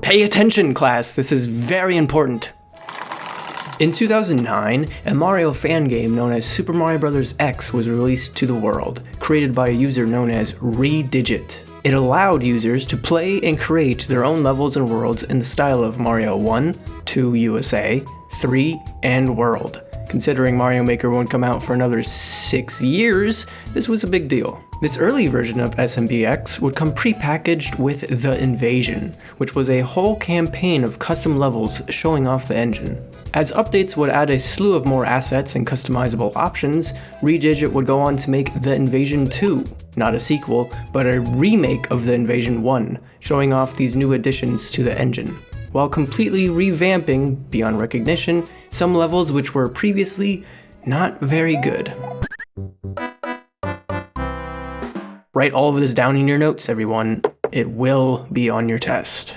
Pay attention, class, this is very important. In 2009, a Mario fan game known as Super Mario Bros. X was released to the world, created by a user known as Redigit. It allowed users to play and create their own levels and worlds in the style of Mario 1, 2 USA, 3, and World. Considering Mario Maker won't come out for another 6 years, this was a big deal. This early version of SMBX would come pre-packaged with The Invasion, which was a whole campaign of custom levels showing off the engine. As updates would add a slew of more assets and customizable options, Redigit would go on to make The Invasion 2, not a sequel, but a remake of The Invasion 1, showing off these new additions to the engine, while completely revamping, beyond recognition, some levels which were previously not very good. Write all of this down in your notes, everyone. It will be on your test.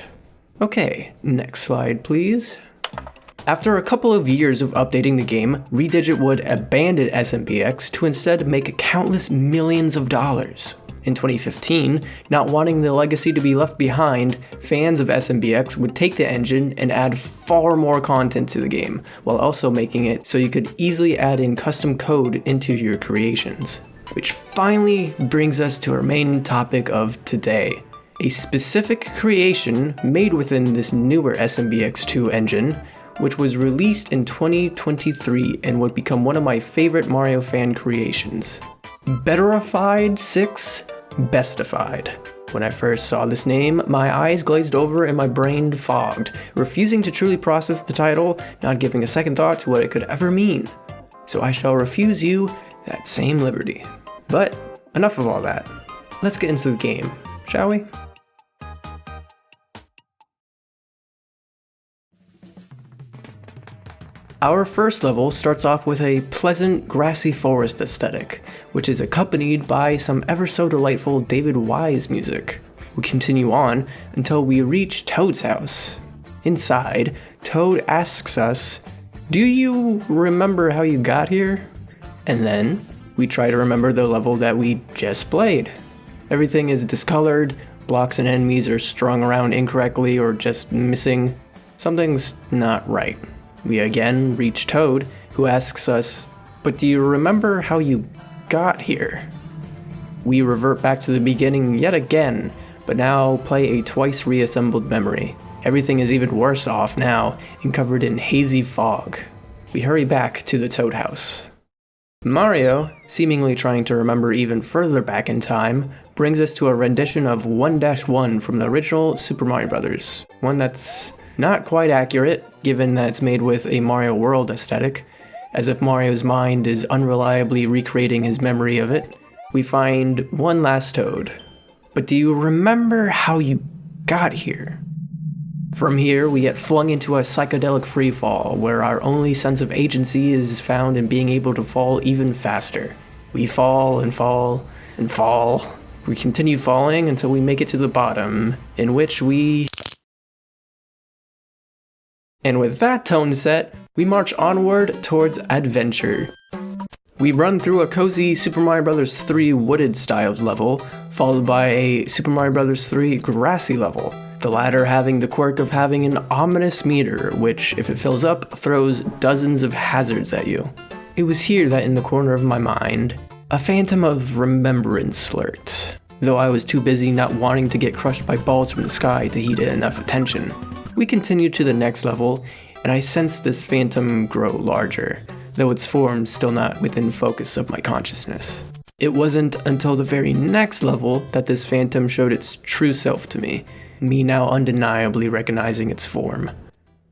Okay, next slide, please. After a couple of years of updating the game, Redigit would abandon SMBX to instead make countless millions of dollars. In 2015, not wanting the legacy to be left behind, fans of SMBX would take the engine and add far more content to the game, while also making it so you could easily add in custom code into your creations. Which finally brings us to our main topic of today. A specific creation made within this newer SMBX2 engine, which was released in 2023 and would become one of my favorite Mario fan creations. Betterified VI, Bestified. When I first saw this name, my eyes glazed over and my brain fogged, refusing to truly process the title, not giving a second thought to what it could ever mean. So I shall refuse you that same liberty. But enough of all that. Let's get into the game, shall we? Our first level starts off with a pleasant grassy forest aesthetic, which is accompanied by some ever so delightful David Wise music. We continue on until we reach Toad's house. Inside, Toad asks us, "Do you remember how you got here?" And then we try to remember the level that we just played. Everything is discolored, blocks and enemies are strung around incorrectly or just missing. Something's not right. We again reach Toad, who asks us, "But do you remember how you got here?" We revert back to the beginning yet again, but now play a twice reassembled memory. Everything is even worse off now and covered in hazy fog. We hurry back to the Toad house. Mario, seemingly trying to remember even further back in time, brings us to a rendition of 1-1 from the original Super Mario Bros. One that's not quite accurate, given that it's made with a Mario World aesthetic, as if Mario's mind is unreliably recreating his memory of it. We find one last Toad. "But do you remember how you got here?" From here, we get flung into a psychedelic freefall, where our only sense of agency is found in being able to fall even faster. We fall and fall and fall. We continue falling until we make it to the bottom, in which we... And with that tone set, we march onward towards adventure. We run through a cozy Super Mario Bros. 3 wooded-styled level, followed by a Super Mario Bros. 3 grassy level, the latter having the quirk of having an ominous meter, which, if it fills up, throws dozens of hazards at you. It was here that in the corner of my mind, a phantom of remembrance lurked, though I was too busy not wanting to get crushed by balls from the sky to heed it enough attention. We continue to the next level, and I sense this phantom grow larger, though its form still not within focus of my consciousness. It wasn't until the very next level that this phantom showed its true self to me now undeniably recognizing its form.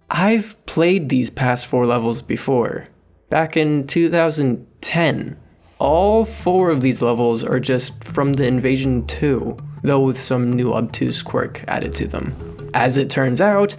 I've played these past 4 levels before, back in 2010. All 4 of these levels are just from The Invasion 2, though with some new obtuse quirk added to them. As it turns out,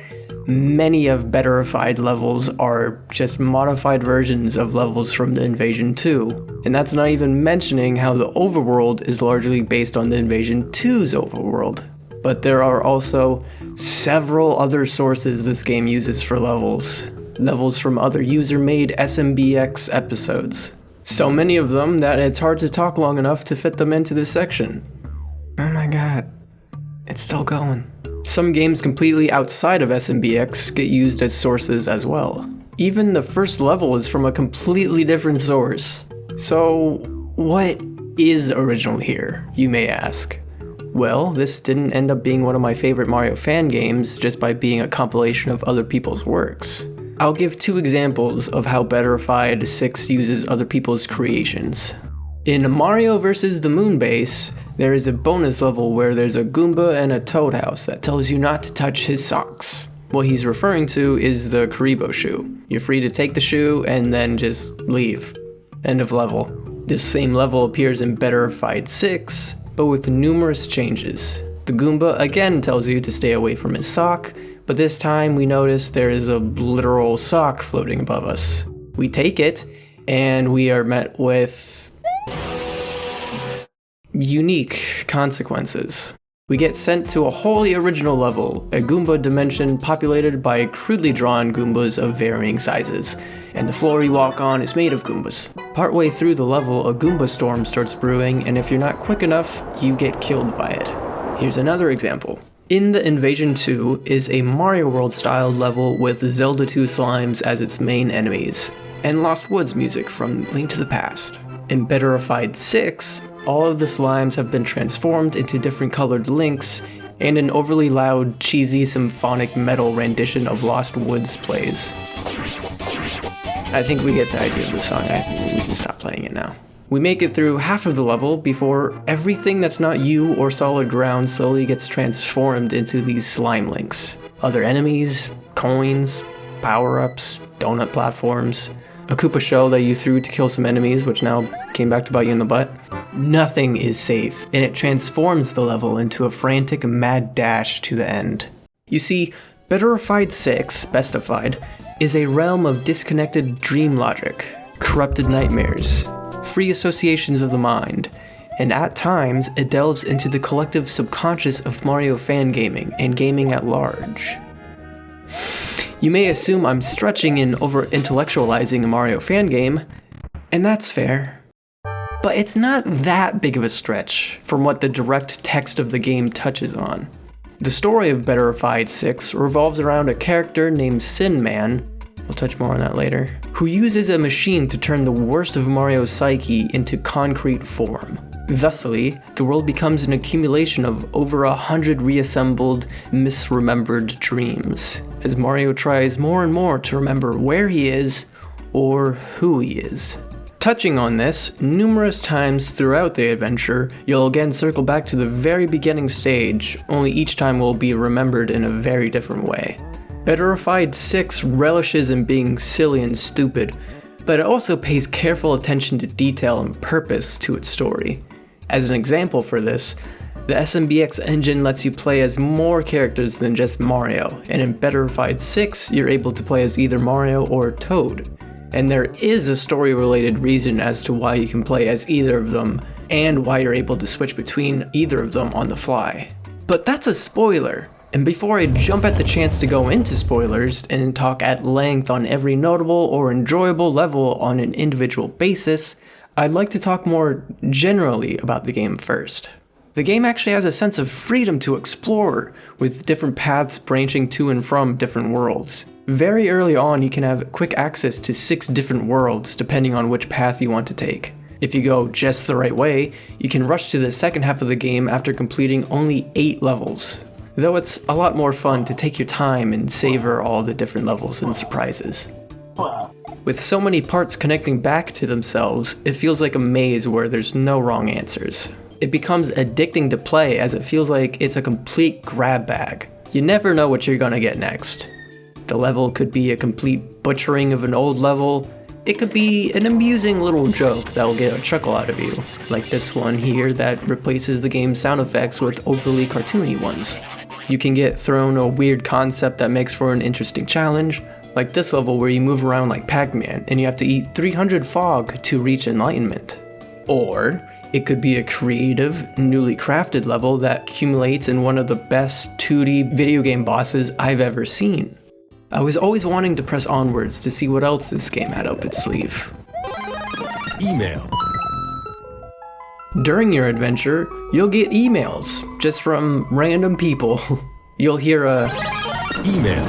many of Betterified levels are just modified versions of levels from The Invasion 2, and that's not even mentioning how the overworld is largely based on The Invasion 2's overworld. But there are also several other sources this game uses for levels from other user-made SMBX episodes. So many of them that it's hard to talk long enough to fit them into this section. Oh my god, it's still going. Some games completely outside of SMBX get used as sources as well. Even the first level is from a completely different source. So, what is original here, you may ask? Well, this didn't end up being one of my favorite Mario fan games just by being a compilation of other people's works. I'll give 2 examples of how Betterified VI uses other people's creations. In Mario vs. the Moon Base, there is a bonus level where there's a Goomba and a Toad house that tells you not to touch his socks. What he's referring to is the Karibo shoe. You're free to take the shoe and then just leave. End of level. This same level appears in Betterified VI, but with numerous changes. The Goomba again tells you to stay away from his sock, but this time we notice there is a literal sock floating above us. We take it, and we are met with unique consequences. We get sent to a wholly original level, a Goomba dimension populated by crudely drawn Goombas of varying sizes, and the floor you walk on is made of Goombas. Partway through the level, a Goomba storm starts brewing, and if you're not quick enough, you get killed by it. Here's another example. In the Invasion 2 is a Mario World style level with Zelda 2 slimes as its main enemies, and Lost Woods music from Link to the Past. In Betterified VI, all of the slimes have been transformed into different colored links, and an overly loud, cheesy symphonic metal rendition of Lost Woods plays. I think we get the idea of the song. We can stop playing it now. We make it through half of the level before everything that's not you or solid ground slowly gets transformed into these slime links. Other enemies, coins, power-ups, donut platforms, a Koopa shell that you threw to kill some enemies, which now came back to bite you in the butt. Nothing is safe, and it transforms the level into a frantic mad dash to the end. You see, Betterified VI, Bestified, is a realm of disconnected dream logic, corrupted nightmares, free associations of the mind, and at times it delves into the collective subconscious of Mario fan gaming and gaming at large. You may assume I'm stretching and over-intellectualizing a Mario fan game, and that's fair. But it's not that big of a stretch from what the direct text of the game touches on. The story of Betterified VI revolves around a character named Sin Man, we'll touch more on that later, who uses a machine to turn the worst of Mario's psyche into concrete form. Thusly, the world becomes an accumulation of over 100 reassembled, misremembered dreams, as Mario tries more and more to remember where he is, or who he is. Touching on this, numerous times throughout the adventure, you'll again circle back to the very beginning stage, only each time will be remembered in a very different way. Betterified VI relishes in being silly and stupid, but it also pays careful attention to detail and purpose to its story. As an example for this, the SMBX engine lets you play as more characters than just Mario, and in Betterified VI, you're able to play as either Mario or Toad. And there is a story-related reason as to why you can play as either of them, and why you're able to switch between either of them on the fly. But that's a spoiler, and before I jump at the chance to go into spoilers and talk at length on every notable or enjoyable level on an individual basis, I'd like to talk more generally about the game first. The game actually has a sense of freedom to explore, with different paths branching to and from different worlds. Very early on, you can have quick access to 6 different worlds depending on which path you want to take. If you go just the right way, you can rush to the second half of the game after completing only 8 levels. Though it's a lot more fun to take your time and savor all the different levels and surprises. With so many parts connecting back to themselves, it feels like a maze where there's no wrong answers. It becomes addicting to play as it feels like it's a complete grab bag. You never know what you're gonna get next. The level could be a complete butchering of an old level. It could be an amusing little joke that'll get a chuckle out of you, like this one here that replaces the game's sound effects with overly cartoony ones. You can get thrown a weird concept that makes for an interesting challenge, like this level where you move around like Pac-Man and you have to eat 300 fog to reach enlightenment. Or it could be a creative, newly crafted level that accumulates in one of the best 2D video game bosses I've ever seen. I was always wanting to press onwards to see what else this game had up its sleeve. Email. During your adventure, you'll get emails, just from random people. you'll hear a email,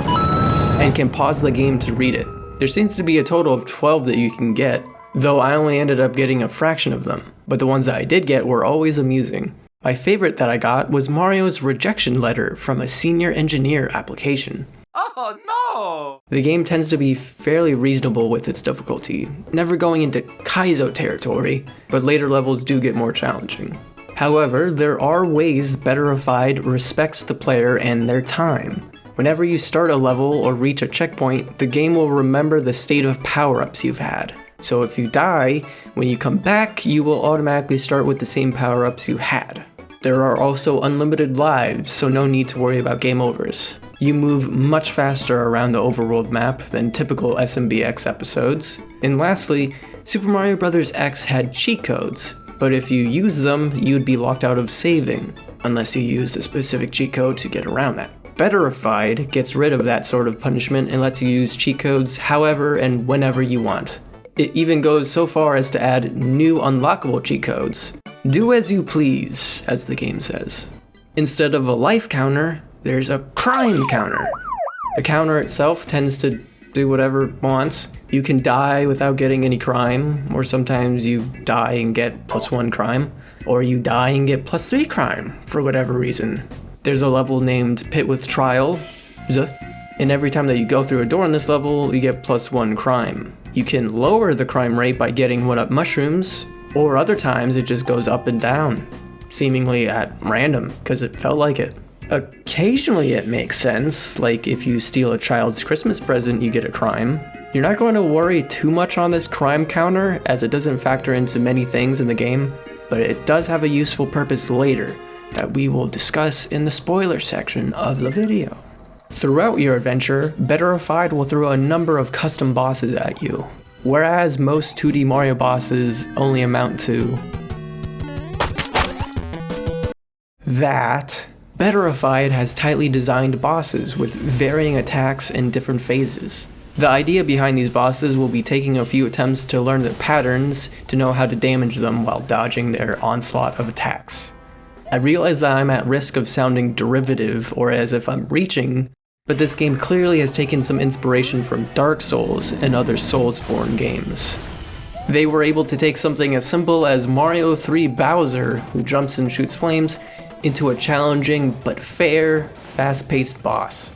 and can pause the game to read it. There seems to be a total of 12 that you can get, though I only ended up getting a fraction of them, but the ones that I did get were always amusing. My favorite that I got was Mario's rejection letter from a senior engineer application. Oh no! The game tends to be fairly reasonable with its difficulty, never going into Kaizo territory, but later levels do get more challenging. However, there are ways Betterified respects the player and their time. Whenever you start a level or reach a checkpoint, the game will remember the state of power-ups you've had. So if you die, when you come back, you will automatically start with the same power-ups you had. There are also unlimited lives, so no need to worry about game overs. You move much faster around the overworld map than typical SMBX episodes. And lastly, Super Mario Bros. X had cheat codes, but if you use them, you'd be locked out of saving, unless you use a specific cheat code to get around that. Betterified gets rid of that sort of punishment and lets you use cheat codes however and whenever you want. It even goes so far as to add new unlockable cheat codes. Do as you please, as the game says. Instead of a life counter, there's a crime counter. The counter itself tends to do whatever it wants. You can die without getting any crime, or sometimes you die and get +1 crime, or you die and get +3 crime, for whatever reason. There's a level named Pit with Trial, and every time that you go through a door in this level, you get +1 crime. You can lower the crime rate by getting 1-up mushrooms, or other times it just goes up and down, seemingly at random, because it felt like it. Occasionally it makes sense, like if you steal a child's Christmas present, you get a crime. You're not going to worry too much on this crime counter, as it doesn't factor into many things in the game, but it does have a useful purpose later that we will discuss in the spoiler section of the video. Throughout your adventure, Betterified will throw a number of custom bosses at you, whereas most 2D Mario bosses only amount to that. Betterified has tightly designed bosses with varying attacks and different phases. The idea behind these bosses will be taking a few attempts to learn their patterns to know how to damage them while dodging their onslaught of attacks. I realize that I'm at risk of sounding derivative or as if I'm reaching, but this game clearly has taken some inspiration from Dark Souls and other Soulsborne games. They were able to take something as simple as Mario 3 Bowser, who jumps and shoots flames, into a challenging but fair, fast-paced boss.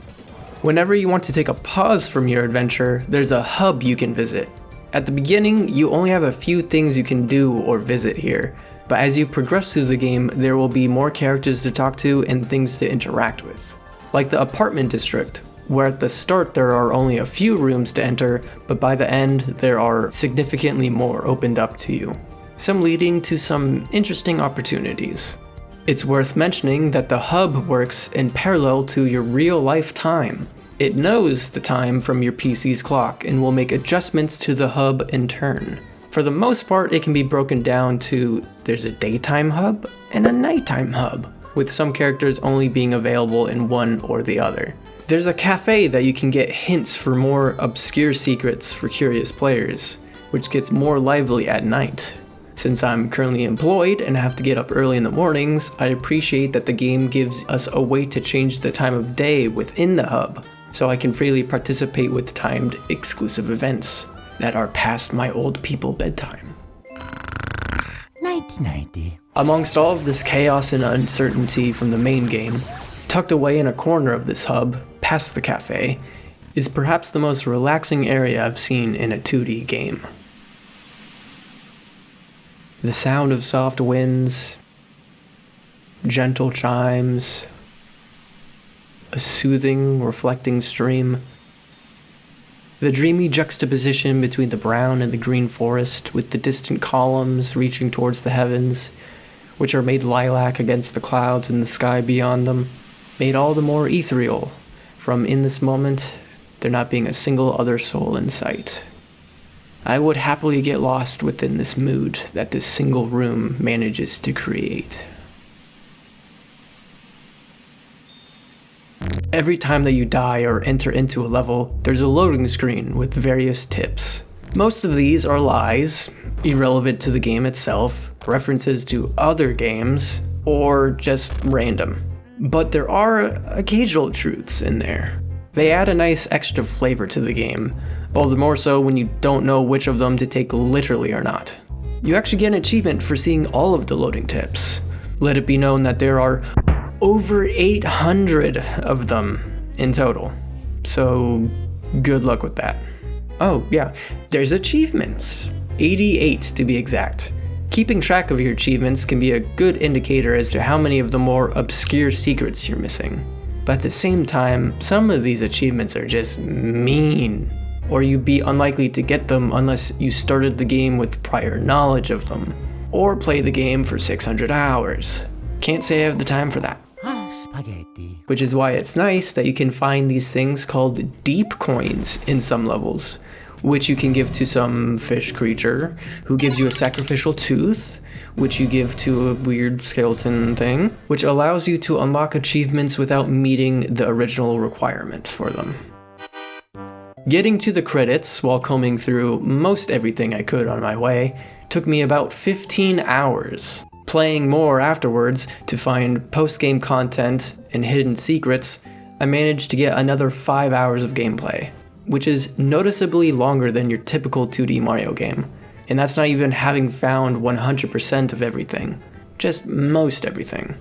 Whenever you want to take a pause from your adventure, there's a hub you can visit. At the beginning, you only have a few things you can do or visit here, but as you progress through the game, there will be more characters to talk to and things to interact with. Like the apartment district, where at the start there are only a few rooms to enter, but by the end there are significantly more opened up to you, some leading to some interesting opportunities. It's worth mentioning that the hub works in parallel to your real-life time. It knows the time from your PC's clock and will make adjustments to the hub in turn. For the most part, it can be broken down to there's a daytime hub and a nighttime hub, with some characters only being available in one or the other. There's a cafe that you can get hints for more obscure secrets for curious players, which gets more lively at night. Since I'm currently employed and have to get up early in the mornings, I appreciate that the game gives us a way to change the time of day within the hub, so I can freely participate with timed exclusive events that are past my old people bedtime. Nighty-nighty. Amongst all of this chaos and uncertainty from the main game, tucked away in a corner of this hub, past the cafe, is perhaps the most relaxing area I've seen in a 2D game. The sound of soft winds, gentle chimes, a soothing, reflecting stream. The dreamy juxtaposition between the brown and the green forest with the distant columns reaching towards the heavens, which are made lilac against the clouds in the sky beyond them, made all the more ethereal from in this moment there not being a single other soul in sight. I would happily get lost within this mood that this single room manages to create. Every time that you die or enter into a level, there's a loading screen with various tips. Most of these are lies, irrelevant to the game itself, references to other games, or just random. But there are occasional truths in there. They add a nice extra flavor to the game, all the more so when you don't know which of them to take literally or not. You actually get an achievement for seeing all of the loading tips. Let it be known that there are over 800 of them in total. So good luck with that. Oh yeah, there's achievements. 88 to be exact. Keeping track of your achievements can be a good indicator as to how many of the more obscure secrets you're missing. But at the same time, some of these achievements are just mean, or you'd be unlikely to get them unless you started the game with prior knowledge of them, or play the game for 600 hours. Can't say I have the time for that. Spaghetti. Which is why it's nice that you can find these things called deep coins in some levels, which you can give to some fish creature, who gives you a sacrificial tooth, which you give to a weird skeleton thing, which allows you to unlock achievements without meeting the original requirements for them. Getting to the credits while combing through most everything I could on my way took me about 15 hours. Playing more afterwards to find post-game content and hidden secrets, I managed to get another 5 hours of gameplay, which is noticeably longer than your typical 2D Mario game. And that's not even having found 100% of everything, just most everything.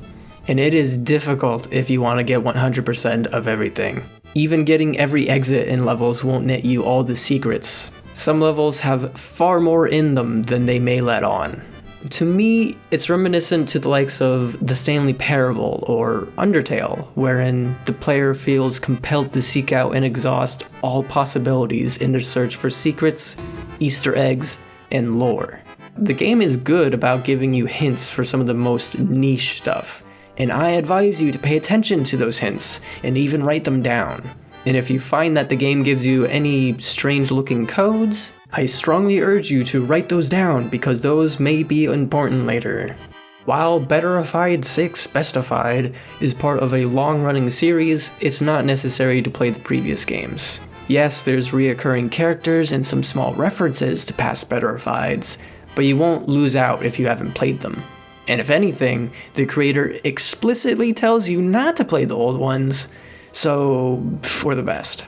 And it is difficult if you want to get 100% of everything. Even getting every exit in levels won't net you all the secrets. Some levels have far more in them than they may let on. To me, it's reminiscent to the likes of the Stanley Parable or Undertale, wherein the player feels compelled to seek out and exhaust all possibilities in their search for secrets, Easter eggs, and lore. The game is good about giving you hints for some of the most niche stuff, and I advise you to pay attention to those hints and even write them down. And if you find that the game gives you any strange looking codes, I strongly urge you to write those down because those may be important later. While Betterified VI Specified is part of a long-running series, it's not necessary to play the previous games. Yes, there's reoccurring characters and some small references to past Betterifieds, but you won't lose out if you haven't played them. And if anything, the creator explicitly tells you not to play the old ones, so for the best.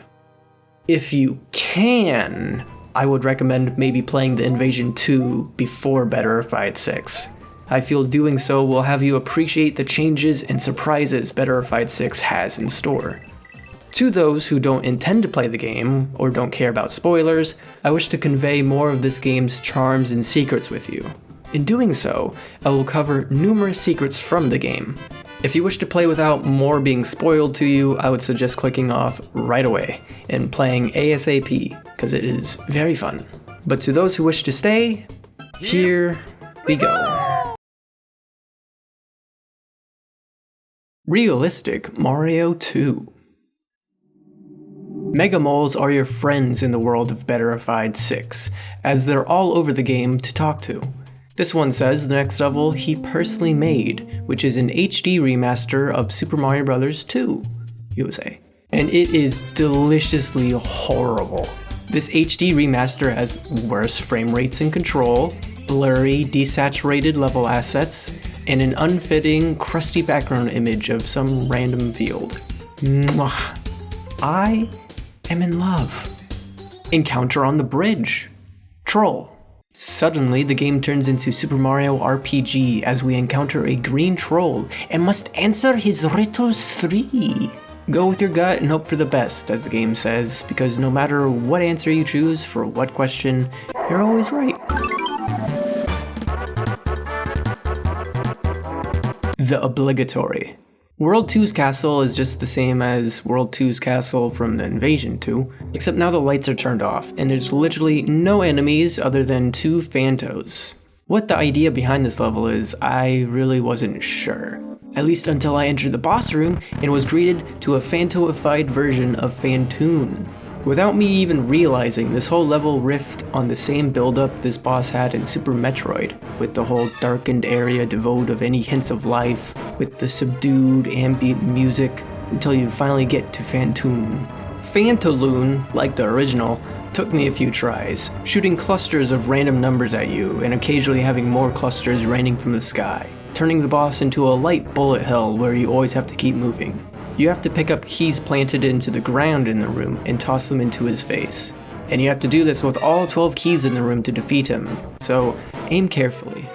If you can, I would recommend maybe playing the Invasion 2 before Betterified 6. I feel doing so will have you appreciate the changes and surprises Betterified 6 has in store. To those who don't intend to play the game, or don't care about spoilers, I wish to convey more of this game's charms and secrets with you. In doing so, I will cover numerous secrets from the game. If you wish to play without more being spoiled to you, I would suggest clicking off right away and playing ASAP, because it is very fun. But to those who wish to stay, here we go. Realistic Mario 2. Mega Moles are your friends in the world of Betterified 6, as they're all over the game to talk to. This one says the next level he personally made, which is an HD remaster of Super Mario Bros. 2, USA. And it is deliciously horrible. This HD remaster has worse frame rates and control, blurry, desaturated level assets, and an unfitting, crusty background image of some random field. Mwah. I am in love. Encounter on the bridge. Troll. Suddenly, the game turns into Super Mario RPG as we encounter a green troll and must answer his riddles 3. Go with your gut and hope for the best, as the game says, because no matter what answer you choose for what question, you're always right. The obligatory. World 2's castle is just the same as World 2's castle from the Invasion 2, except now the lights are turned off, and there's literally no enemies other than 2 Phantos. What the idea behind this level is, I really wasn't sure. At least until I entered the boss room and was greeted to a Phantoified version of Phantoon. Without me even realizing, this whole level riffed on the same build-up this boss had in Super Metroid, with the whole darkened area devoid of any hints of life, with the subdued ambient music, until you finally get to Phantoon. Phantaloon, like the original, Took me a few tries, shooting clusters of random numbers at you and occasionally having more clusters raining from the sky, turning the boss into a light bullet hell where you always have to keep moving. You have to pick up keys planted into the ground in the room and toss them into his face. And you have to do this with all 12 keys in the room to defeat him, so aim carefully.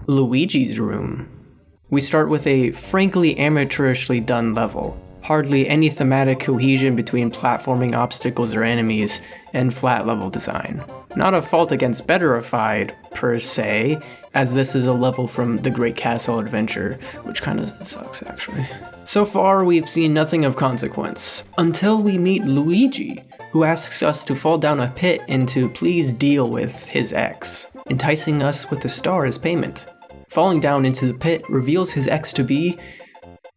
Luigi's room. We start with a frankly amateurishly done level. Hardly any thematic cohesion between platforming obstacles or enemies and flat level design. Not a fault against Betterified, per se, as this is a level from The Great Castle Adventure, which kinda sucks actually. So far we've seen nothing of consequence, until we meet Luigi, who asks us to fall down a pit and to please deal with his ex, enticing us with a star as payment. Falling down into the pit reveals his ex to be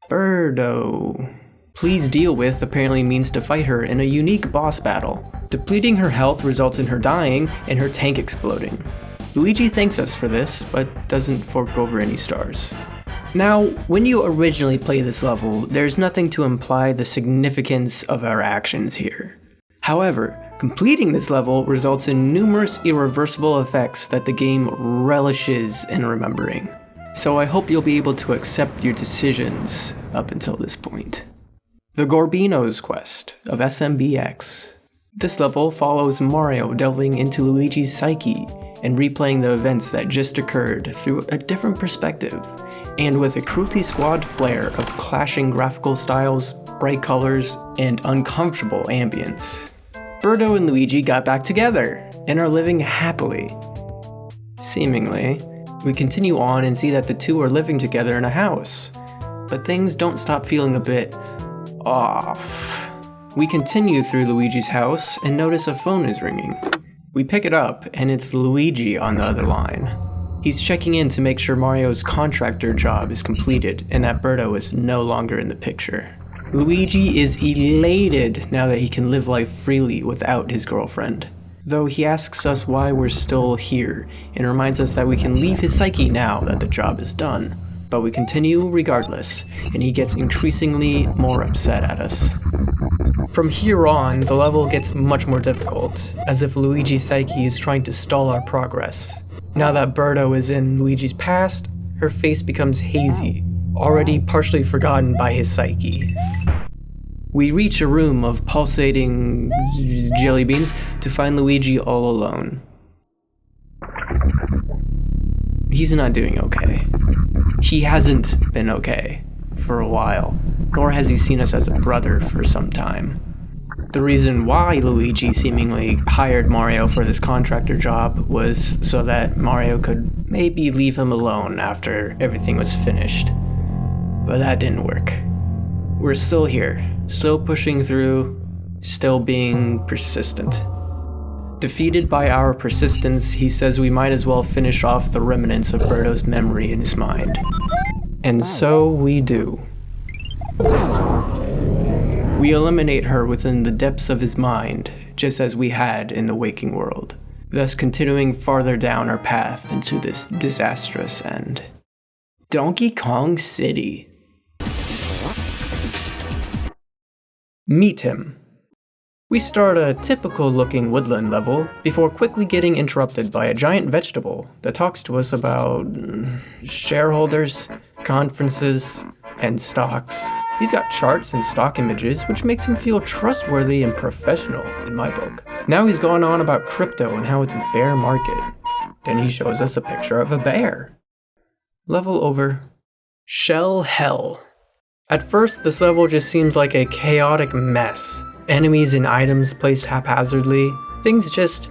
Birdo. Please deal with apparently means to fight her in a unique boss battle. Depleting her health results in her dying and her tank exploding. Luigi thanks us for this, but doesn't fork over any stars. Now, when you originally play this level, there's nothing to imply the significance of our actions here. However, completing this level results in numerous irreversible effects that the game relishes in remembering. So I hope you'll be able to accept your decisions up until this point. The Gorbino's Quest of SMBX. This level follows Mario delving into Luigi's psyche and replaying the events that just occurred through a different perspective, and with a Cruelty Squad flair of clashing graphical styles, bright colors, and uncomfortable ambience. Birdo and Luigi got back together and are living happily. Seemingly, we continue on and see that the two are living together in a house, but things don't stop feeling a bit off. We continue through Luigi's house and notice a phone is ringing. We pick it up and it's Luigi on the other line. He's checking in to make sure Mario's contractor job is completed and that Birdo is no longer in the picture. Luigi is elated now that he can live life freely without his girlfriend, though he asks us why we're still here and reminds us that we can leave his psyche now that the job is done. But we continue regardless, and he gets increasingly more upset at us. From here on, the level gets much more difficult, as if Luigi's psyche is trying to stall our progress. Now that Birdo is in Luigi's past, her face becomes hazy, already partially forgotten by his psyche. We reach a room of pulsating jelly beans to find Luigi all alone. He's not doing okay. He hasn't been okay for a while, nor has he seen us as a brother for some time. The reason why Luigi seemingly hired Mario for this contractor job was so that Mario could maybe leave him alone after everything was finished. But that didn't work. We're still here, still pushing through, still being persistent. Defeated by our persistence, he says we might as well finish off the remnants of Birdo's memory in his mind. And so we do. We eliminate her within the depths of his mind, just as we had in the waking world, thus continuing farther down our path into this disastrous end. Donkey Kong City. Meet him. We start a typical looking woodland level before quickly getting interrupted by a giant vegetable that talks to us about shareholders, conferences, and stocks. He's got charts and stock images, which makes him feel trustworthy and professional in my book. Now he's going on about crypto and how it's a bear market. Then he shows us a picture of a bear. Level over. Shell Hell. At first, this level just seems like a chaotic mess. Enemies and items placed haphazardly, things just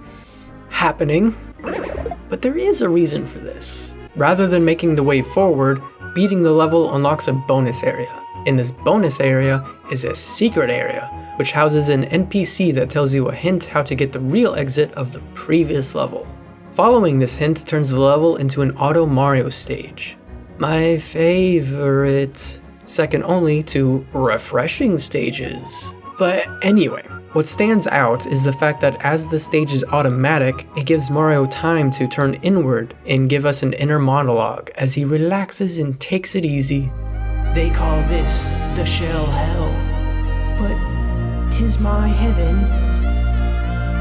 happening. But there is a reason for this. Rather than making the way forward, beating the level unlocks a bonus area. In this bonus area is a secret area, which houses an NPC that tells you a hint how to get the real exit of the previous level. Following this hint turns the level into an Auto Mario stage. My favorite, second only to refreshing stages. But anyway, what stands out is the fact that as the stage is automatic, it gives Mario time to turn inward and give us an inner monologue as he relaxes and takes it easy. They call this the Shell Hell. But 'tis my heaven.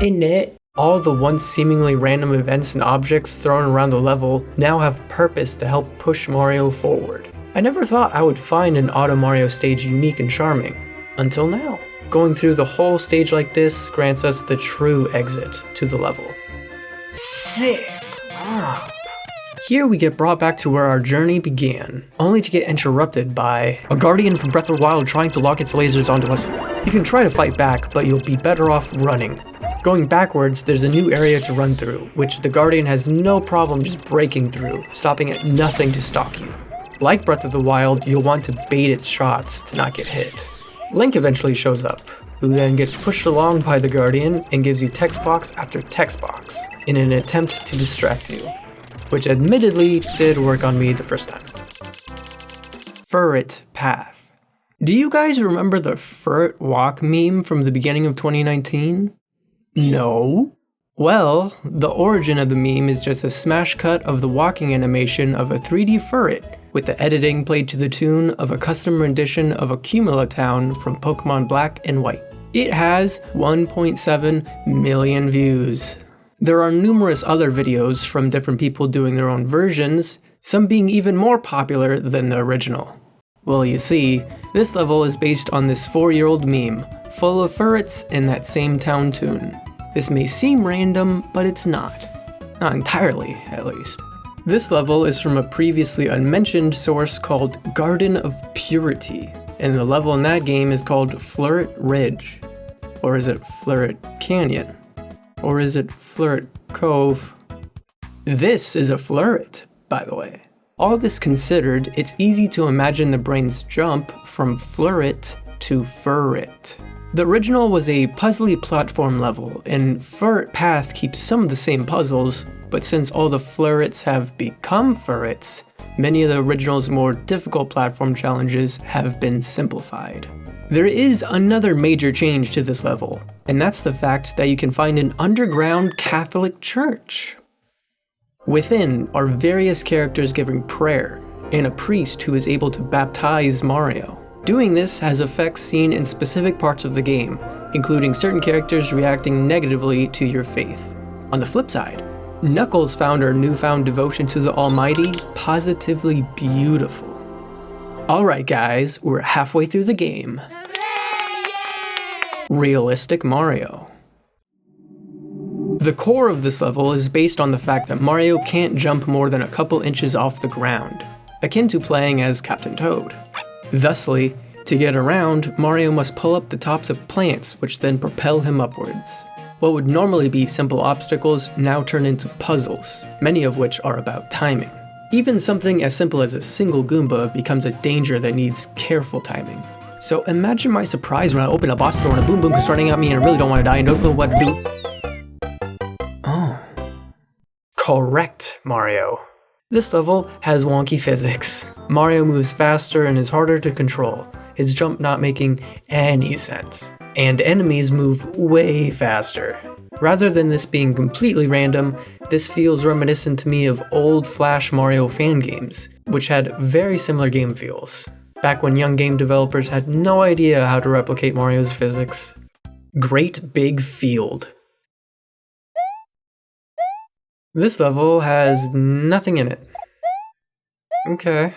In it, all the once seemingly random events and objects thrown around the level now have purpose to help push Mario forward. I never thought I would find an Auto Mario stage unique and charming, until now. Going through the whole stage like this grants us the true exit to the level. Sick! Here we get brought back to where our journey began, only to get interrupted by a guardian from Breath of the Wild trying to lock its lasers onto us. You can try to fight back, but you'll be better off running. Going backwards, there's a new area to run through, which the guardian has no problem just breaking through, stopping at nothing to stalk you. Like Breath of the Wild, you'll want to bait its shots to not get hit. Link eventually shows up, who then gets pushed along by the guardian and gives you text box after text box in an attempt to distract you, which admittedly did work on me the first time. Ferret Path. Do you guys remember the Ferret Walk meme from the beginning of 2019? No? Well, the origin of the meme is just a smash cut of the walking animation of a 3D ferret, with the editing played to the tune of a custom rendition of Accumula Town from Pokemon Black and White. It has 1.7 million views. There are numerous other videos from different people doing their own versions, some being even more popular than the original. Well, you see, this level is based on this 4-year-old meme, full of ferrets in that same town tune. This may seem random, but it's not. Not entirely, at least. This level is from a previously unmentioned source called Garden of Purity, and the level in that game is called Fleuret Ridge. Or is it Fleuret Canyon? Or is it Fleuret Cove? This is a fleuret, by the way. All this considered, it's easy to imagine the brain's jump from fleuret to ferret. The original was a puzzly platform level, and Ferret Path keeps some of the same puzzles, but since all the fleurets have become ferrets, many of the original's more difficult platform challenges have been simplified. There is another major change to this level, and that's the fact that you can find an underground Catholic church. Within are various characters giving prayer, and a priest who is able to baptize Mario. Doing this has effects seen in specific parts of the game, including certain characters reacting negatively to your faith. On the flip side, Knuckles found our newfound devotion to the Almighty positively beautiful. Alright guys, we're halfway through the game. Realistic Mario. The core of this level is based on the fact that Mario can't jump more than a couple inches off the ground, akin to playing as Captain Toad. Thusly, to get around, Mario must pull up the tops of plants, which then propel him upwards. What would normally be simple obstacles now turn into puzzles, many of which are about timing. Even something as simple as a single Goomba becomes a danger that needs careful timing. So imagine my surprise when I open a boss door and a Boom Boom comes running at me and I really don't want to die and don't know what to do. Oh. Correct, Mario. This level has wonky physics. Mario moves faster and is harder to control, his jump not making any sense. And enemies move way faster. Rather than this being completely random, this feels reminiscent to me of old Flash Mario fan games, which had very similar game feels, back when young game developers had no idea how to replicate Mario's physics. Great Big Field. This level has nothing in it. Okay.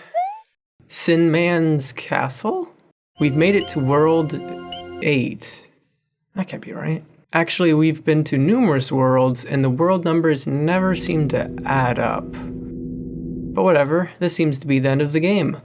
Sin Man's Castle? We've made it to World 8. That can't be right. Actually, we've been to numerous worlds, and the world numbers never seem to add up. But whatever, this seems to be the end of the game.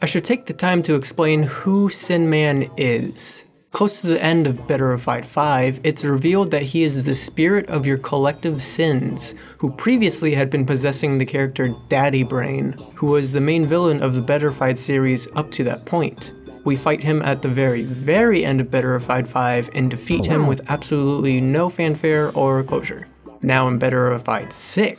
I should take the time to explain who Sin Man is. Close to the end of Betterified V, it's revealed that he is the spirit of your collective sins, who previously had been possessing the character Daddy Brain, who was the main villain of the Betterified series up to that point. We fight him at the very end of Betterified V and defeat him with absolutely no fanfare or closure. Now in Betterified VI,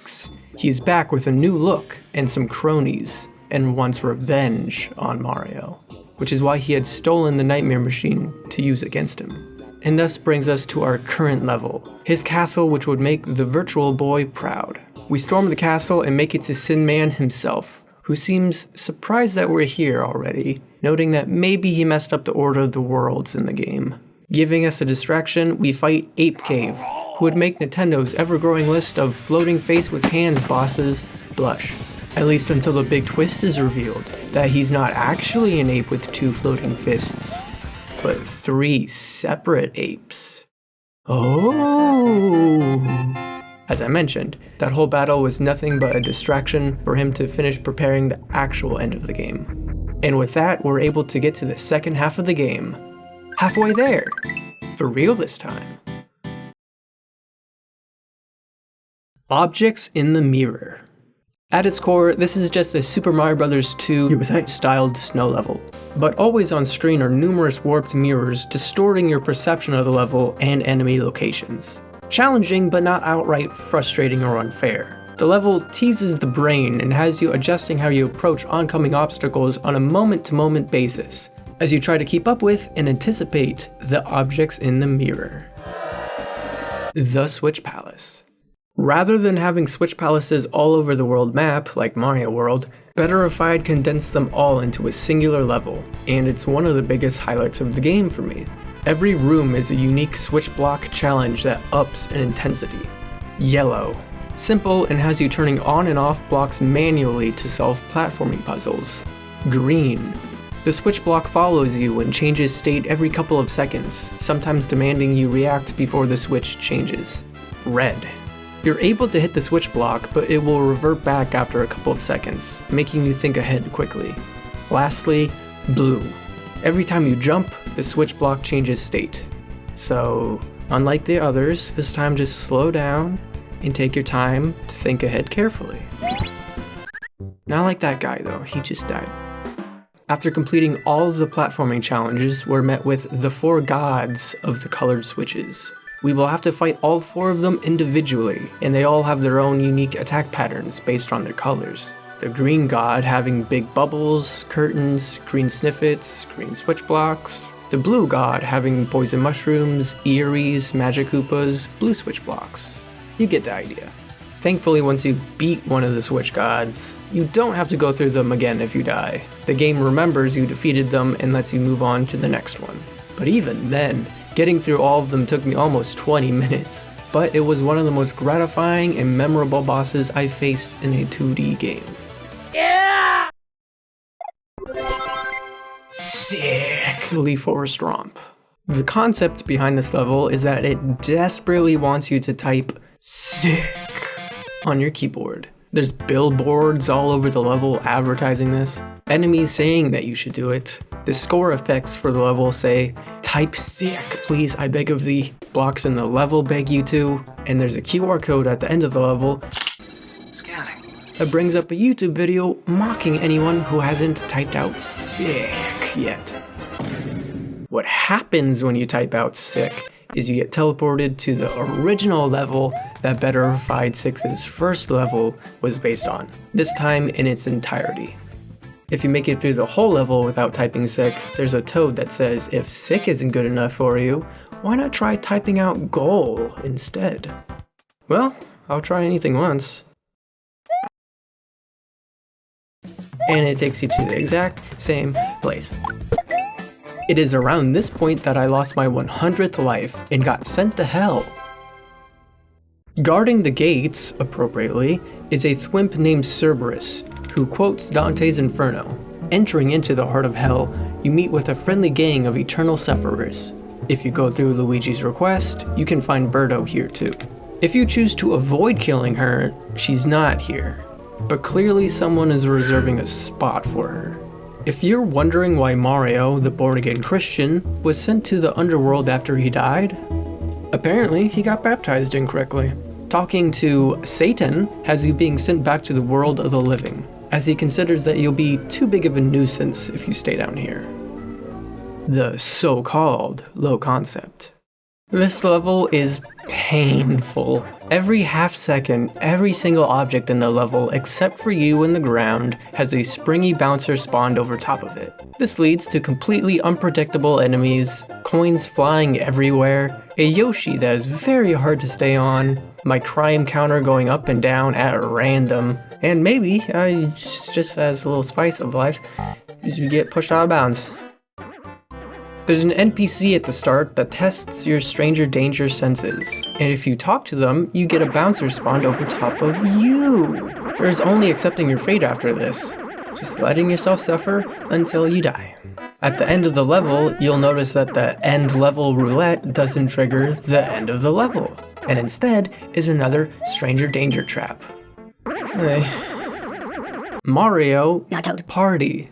he's back with a new look and some cronies, and wants revenge on Mario, which is why he had stolen the Nightmare Machine to use against him. And thus brings us to our current level, his castle, which would make the Virtual Boy proud. We storm the castle and make it to Sin Man himself, who seems surprised that we're here already, noting that maybe he messed up the order of the worlds in the game. Giving us a distraction, we fight Ape Cave, who would make Nintendo's ever-growing list of floating face with hands bosses blush. At least until the big twist is revealed, that he's not actually an ape with 2 floating fists, but 3 separate apes. Oh! As I mentioned, that whole battle was nothing but a distraction for him to finish preparing the actual end of the game. And with that, we're able to get to the second half of the game. Halfway there! For real this time. Objects in the mirror. At its core, this is just a Super Mario Bros. 2 styled snow level. But always on screen are numerous warped mirrors distorting your perception of the level and enemy locations. Challenging, but not outright frustrating or unfair. The level teases the brain and has you adjusting how you approach oncoming obstacles on a moment-to-moment basis, as you try to keep up with and anticipate the objects in the mirror. The Switch Palace. Rather than having Switch Palaces all over the world map, like Mario World, Betterified condensed them all into a singular level, and it's one of the biggest highlights of the game for me. Every room is a unique Switch block challenge that ups in intensity. Yellow. Simple and has you turning on and off blocks manually to solve platforming puzzles. Green. The Switch block follows you and changes state every couple of seconds, sometimes demanding you react before the Switch changes. Red. You're able to hit the Switch block, but it will revert back after a couple of seconds, making you think ahead quickly. Lastly, blue. Every time you jump, the Switch block changes state. So, unlike the others, this time just slow down and take your time to think ahead carefully. Not like that guy though, he just died. After completing all of the platforming challenges, we're met with the 4 gods of the colored switches. We will have to fight all 4 of them individually, and they all have their own unique attack patterns based on their colors. The green god having big bubbles, curtains, green sniffets, green switch blocks. The blue god having poison mushrooms, eerie's, magic Koopas, blue switch blocks. You get the idea. Thankfully, once you beat one of the switch gods, you don't have to go through them again if you die. The game remembers you defeated them and lets you move on to the next one. But even then, getting through all of them took me almost 20 minutes, but it was one of the most gratifying and memorable bosses I faced in a 2D game. Yeah! Sick! Leaf Forest Romp. The concept behind this level is that it desperately wants you to type sick on your keyboard. There's billboards all over the level advertising this, enemies saying that you should do it. The score effects for the level say, type sick, please, I beg of thee. Blocks in the level beg you to, and there's a QR code at the end of the level Scanning. that brings up a YouTube video mocking anyone who hasn't typed out sick yet. What happens when you type out sick is you get teleported to the original level that Betterified VI's first level was based on, this time in its entirety. If you make it through the whole level without typing sick, there's a toad that says if sick isn't good enough for you, why not try typing out goal instead? Well, I'll try anything once. And it takes you to the exact same place. It is around this point that I lost my 100th life and got sent to hell. Guarding the gates, appropriately, is a thwimp named Cerberus, who quotes Dante's Inferno. Entering into the heart of hell, you meet with a friendly gang of eternal sufferers. If you go through Luigi's request, you can find Birdo here too. If you choose to avoid killing her, she's not here, but clearly someone is reserving a spot for her. If you're wondering why Mario, the born-again Christian, was sent to the underworld after he died, apparently he got baptized incorrectly. Talking to Satan has you being sent back to the world of the living, as he considers that you'll be too big of a nuisance if you stay down here. The so-called low concept. This level is painful. Every half second, every single object in the level, except for you and the ground, has a springy bouncer spawned over top of it. This leads to completely unpredictable enemies, coins flying everywhere, a Yoshi that is very hard to stay on, my crime counter going up and down at random, and maybe, just as a little spice of life, you get pushed out of bounds. There's an NPC at the start that tests your stranger danger senses, and if you talk to them, you get a bouncer spawned over top of you. There's only accepting your fate after this, just letting yourself suffer until you die. At the end of the level, you'll notice that the end level roulette doesn't trigger the end of the level, and instead is another stranger danger trap. Mario Party.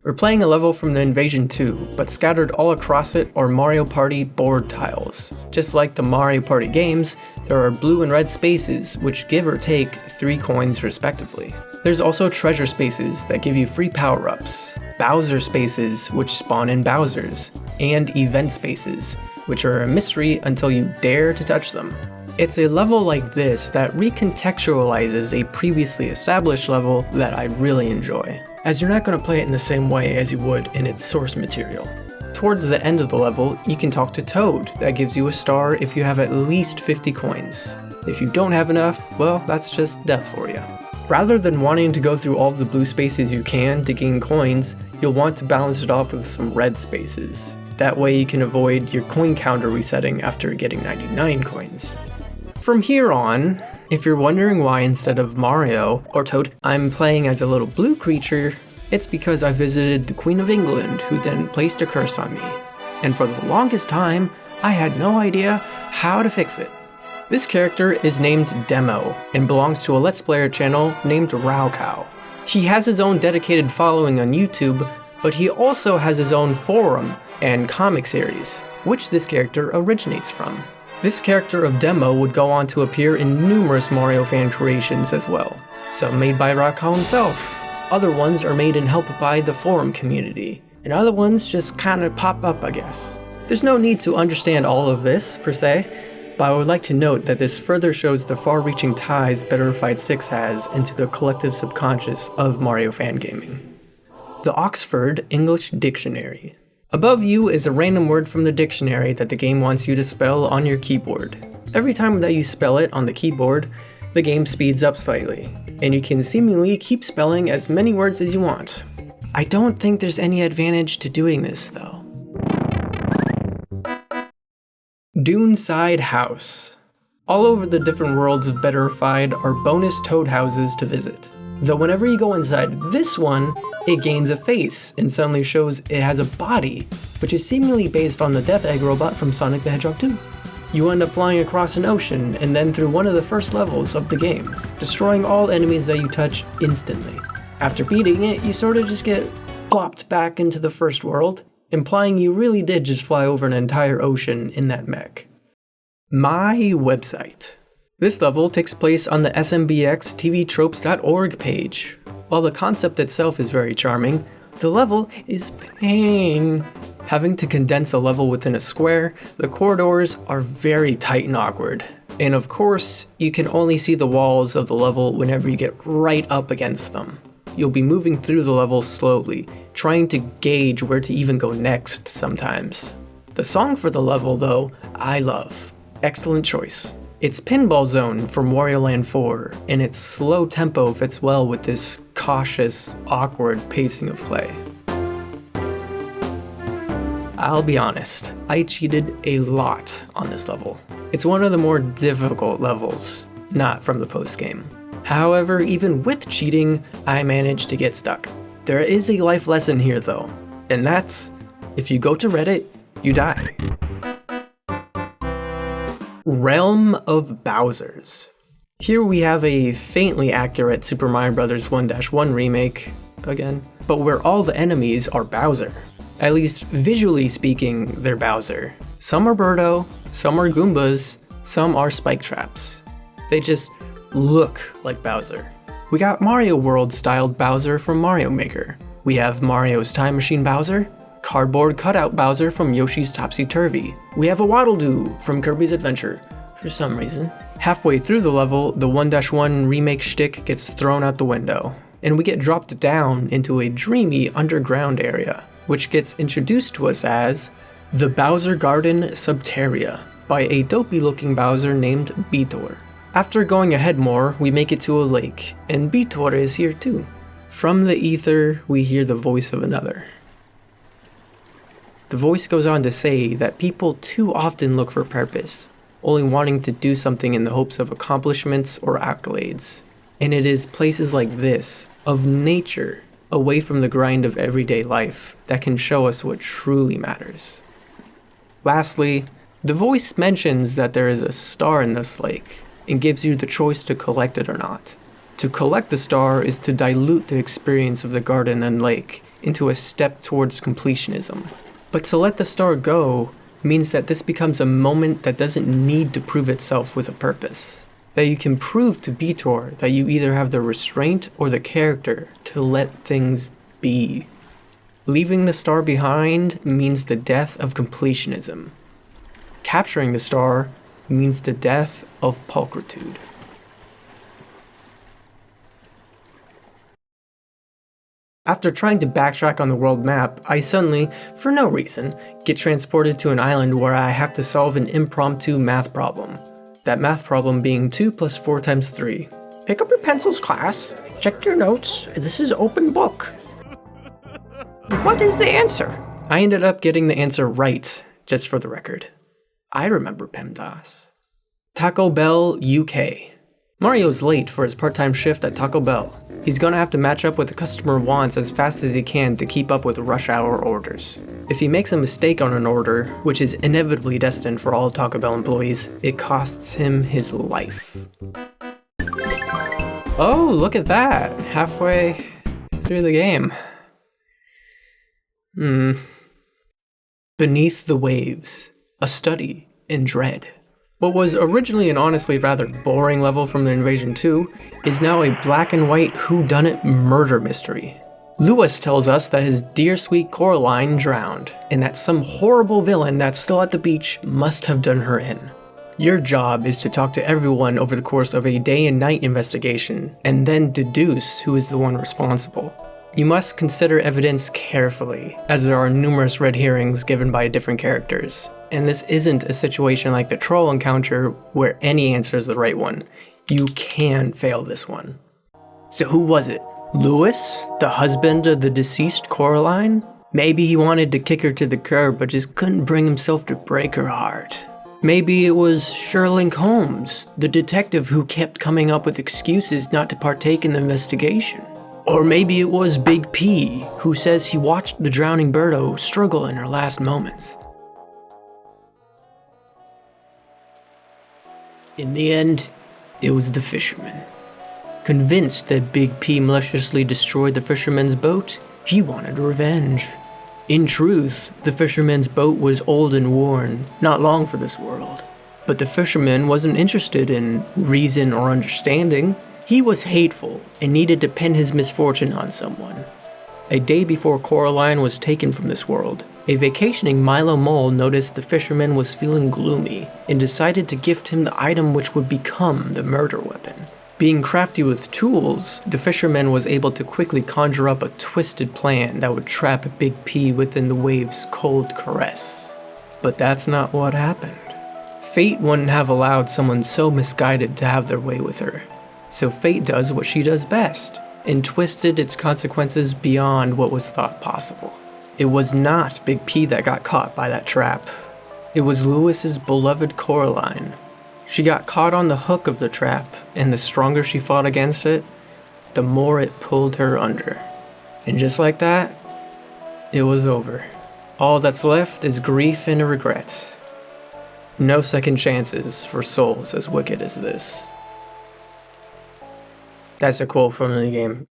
We're playing a level from the Invasion 2, but scattered all across it are Mario Party board tiles. Just like the Mario Party games, there are blue and red spaces, which give or take 3 coins respectively. There's also treasure spaces that give you free power-ups, Bowser spaces, which spawn in Bowsers, and event spaces, which are a mystery until you dare to touch them. It's a level like this that recontextualizes a previously established level that I really enjoy, as you're not going to play it in the same way as you would in its source material. Towards the end of the level, you can talk to Toad, that gives you a star if you have at least 50 coins. If you don't have enough, well, that's just death for you. Rather than wanting to go through all of the blue spaces you can to gain coins, you'll want to balance it off with some red spaces. That way you can avoid your coin counter resetting after getting 99 coins. From here on, if you're wondering why instead of Mario or Toad, I'm playing as a little blue creature, it's because I visited the Queen of England, who then placed a curse on me. And for the longest time, I had no idea how to fix it. This character is named Demo, and belongs to a Let's Player channel named Rowcow. He has his own dedicated following on YouTube, but he also has his own forum and comic series, which this character originates from. This character of Demo would go on to appear in numerous Mario fan creations as well, some made by Rowcow himself. Other ones are made and helped by the forum community, and other ones just kinda pop up, I guess. There's no need to understand all of this, per se, but I would like to note that this further shows the far-reaching ties Betterified VI has into the collective subconscious of Mario fan gaming. The Oxford English Dictionary. Above you is a random word from the dictionary that the game wants you to spell on your keyboard. Every time that you spell it on the keyboard, the game speeds up slightly, and you can seemingly keep spelling as many words as you want. I don't think there's any advantage to doing this, though. Duneside House. All over the different worlds of Betterified are bonus toad houses to visit. Though whenever you go inside this one, it gains a face and suddenly shows it has a body, which is seemingly based on the Death Egg robot from Sonic the Hedgehog 2. You end up flying across an ocean and then through one of the first levels of the game, destroying all enemies that you touch instantly. After beating it, you sort of just get plopped back into the first world, implying you really did just fly over an entire ocean in that mech. My website. This level takes place on the SMBX page. While the concept itself is very charming, the level is pain. Having to condense a level within a square, the corridors are very tight and awkward. And of course, you can only see the walls of the level whenever you get right up against them. You'll be moving through the level slowly, trying to gauge where to even go next sometimes. The song for the level, though, I love. Excellent choice. It's Pinball Zone from Wario Land 4, and its slow tempo fits well with this cautious, awkward pacing of play. I'll be honest, I cheated a lot on this level. It's one of the more difficult levels, not from the post-game. However, even with cheating, I managed to get stuck. There is a life lesson here though, and that's, if you go to Reddit, you die. Realm of Bowsers. Here we have a faintly accurate Super Mario Bros. 1-1 remake, again, but where all the enemies are Bowser. At least visually speaking, they're Bowser. Some are Birdo, some are Goombas, some are Spike Traps. They just look like Bowser. We got Mario World styled Bowser from Mario Maker. We have Mario's Time Machine Bowser, cardboard cutout Bowser from Yoshi's Topsy Turvy. We have a Waddle Doo from Kirby's Adventure, for some reason. Halfway through the level, the 1-1 remake shtick gets thrown out the window, and we get dropped down into a dreamy underground area, which gets introduced to us as the Bowser Garden Subterria by a dopey looking Bowser named Beator. After going ahead more, we make it to a lake, and Beator is here too. From the ether, we hear the voice of another. The voice goes on to say that people too often look for purpose, only wanting to do something in the hopes of accomplishments or accolades. And it is places like this, of nature, away from the grind of everyday life, that can show us what truly matters. Lastly, the voice mentions that there is a star in this lake, and gives you the choice to collect it or not. To collect the star is to dilute the experience of the garden and lake into a step towards completionism. But to let the star go means that this becomes a moment that doesn't need to prove itself with a purpose. That you can prove to Betor that you either have the restraint or the character to let things be. Leaving the star behind means the death of completionism. Capturing the star means the death of pulchritude. After trying to backtrack on the world map, I suddenly, for no reason, get transported to an island where I have to solve an impromptu math problem. That math problem being 2 + 4 × 3. Pick up your pencils, class. Check your notes. This is open book. What is the answer? I ended up getting the answer right, just for the record. I remember PEMDAS. Taco Bell, UK. Mario's late for his part-time shift at Taco Bell. He's gonna have to match up what the customer wants as fast as he can to keep up with rush hour orders. If he makes a mistake on an order, which is inevitably destined for all Taco Bell employees, it costs him his life. Oh, look at that! Halfway through the game. Beneath the Waves, a study in dread. What was originally an honestly rather boring level from The Invasion 2 is now a black and white whodunit murder mystery. Lewis tells us that his dear sweet Coraline drowned, and that some horrible villain that's still at the beach must have done her in. Your job is to talk to everyone over the course of a day and night investigation, and then deduce who is the one responsible. You must consider evidence carefully, as there are numerous red herrings given by different characters. And this isn't a situation like the troll encounter where any answer is the right one. You can fail this one. So who was it? Lewis, the husband of the deceased Coraline? Maybe he wanted to kick her to the curb but just couldn't bring himself to break her heart. Maybe it was Sherlock Holmes, the detective who kept coming up with excuses not to partake in the investigation. Or maybe it was Big P, who says he watched the drowning Birdo struggle in her last moments. In the end, it was the fisherman. Convinced that Big P maliciously destroyed the fisherman's boat, he wanted revenge. In truth, the fisherman's boat was old and worn, not long for this world. But the fisherman wasn't interested in reason or understanding. He was hateful and needed to pin his misfortune on someone. A day before Coraline was taken from this world, a vacationing Milo Mole noticed the fisherman was feeling gloomy and decided to gift him the item which would become the murder weapon. Being crafty with tools, the fisherman was able to quickly conjure up a twisted plan that would trap Big P within the wave's cold caress. But that's not what happened. Fate wouldn't have allowed someone so misguided to have their way with her. So fate does what she does best, and twisted its consequences beyond what was thought possible. It was not Big P that got caught by that trap. It was Lewis's beloved Coraline. She got caught on the hook of the trap, and the stronger she fought against it, the more it pulled her under. And just like that, it was over. All that's left is grief and regret. No second chances for souls as wicked as this. That's a quote from the game.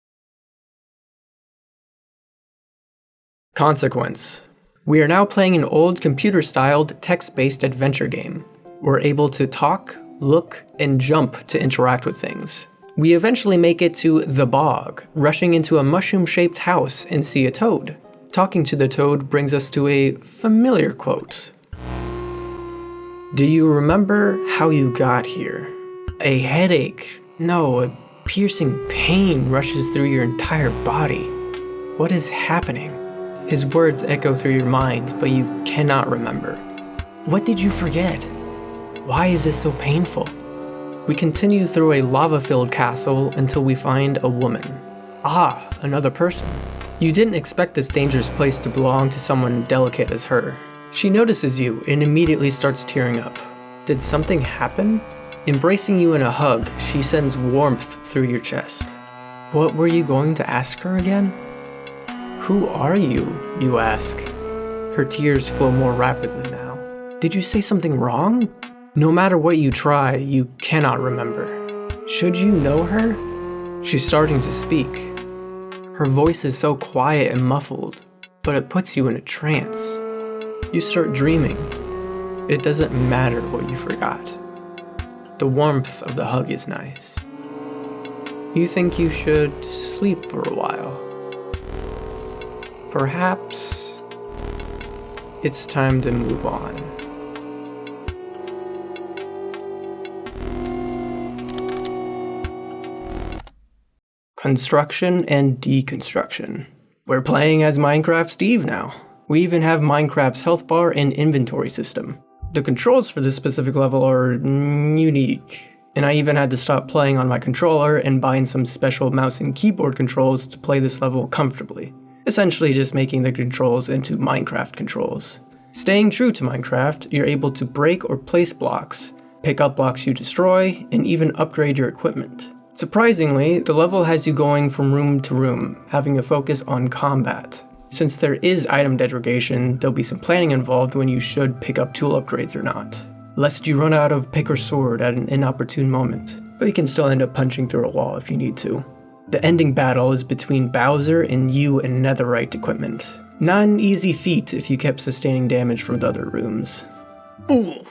Consequence. We are now playing an old computer-styled text-based adventure game. We're able to talk, look, and jump to interact with things. We eventually make it to the bog, rushing into a mushroom-shaped house and see a toad. Talking to the toad brings us to a familiar quote. Do you remember how you got here? A headache. No, a piercing pain rushes through your entire body. What is happening? His words echo through your mind, but you cannot remember. What did you forget? Why is this so painful? We continue through a lava-filled castle until we find a woman. Ah, another person. You didn't expect this dangerous place to belong to someone delicate as her. She notices you and immediately starts tearing up. Did something happen? Embracing you in a hug, she sends warmth through your chest. What were you going to ask her again? Who are you, you ask. Her tears flow more rapidly now. Did you say something wrong? No matter what you try, you cannot remember. Should you know her? She's starting to speak. Her voice is so quiet and muffled, but it puts you in a trance. You start dreaming. It doesn't matter what you forgot. The warmth of the hug is nice. You think you should sleep for a while. Perhaps it's time to move on. Construction and deconstruction. We're playing as Minecraft Steve now. We even have Minecraft's health bar and inventory system. The controls for this specific level are unique, and I even had to stop playing on my controller and buying some special mouse and keyboard controls to play this level comfortably. Essentially just making the controls into Minecraft controls. Staying true to Minecraft, you're able to break or place blocks, pick up blocks you destroy, and even upgrade your equipment. Surprisingly, the level has you going from room to room, having a focus on combat. Since there is item degradation, there'll be some planning involved when you should pick up tool upgrades or not, lest you run out of pick or sword at an inopportune moment, but you can still end up punching through a wall if you need to. The ending battle is between Bowser and you and netherite equipment. Not an easy feat if you kept sustaining damage from the other rooms. Ooh.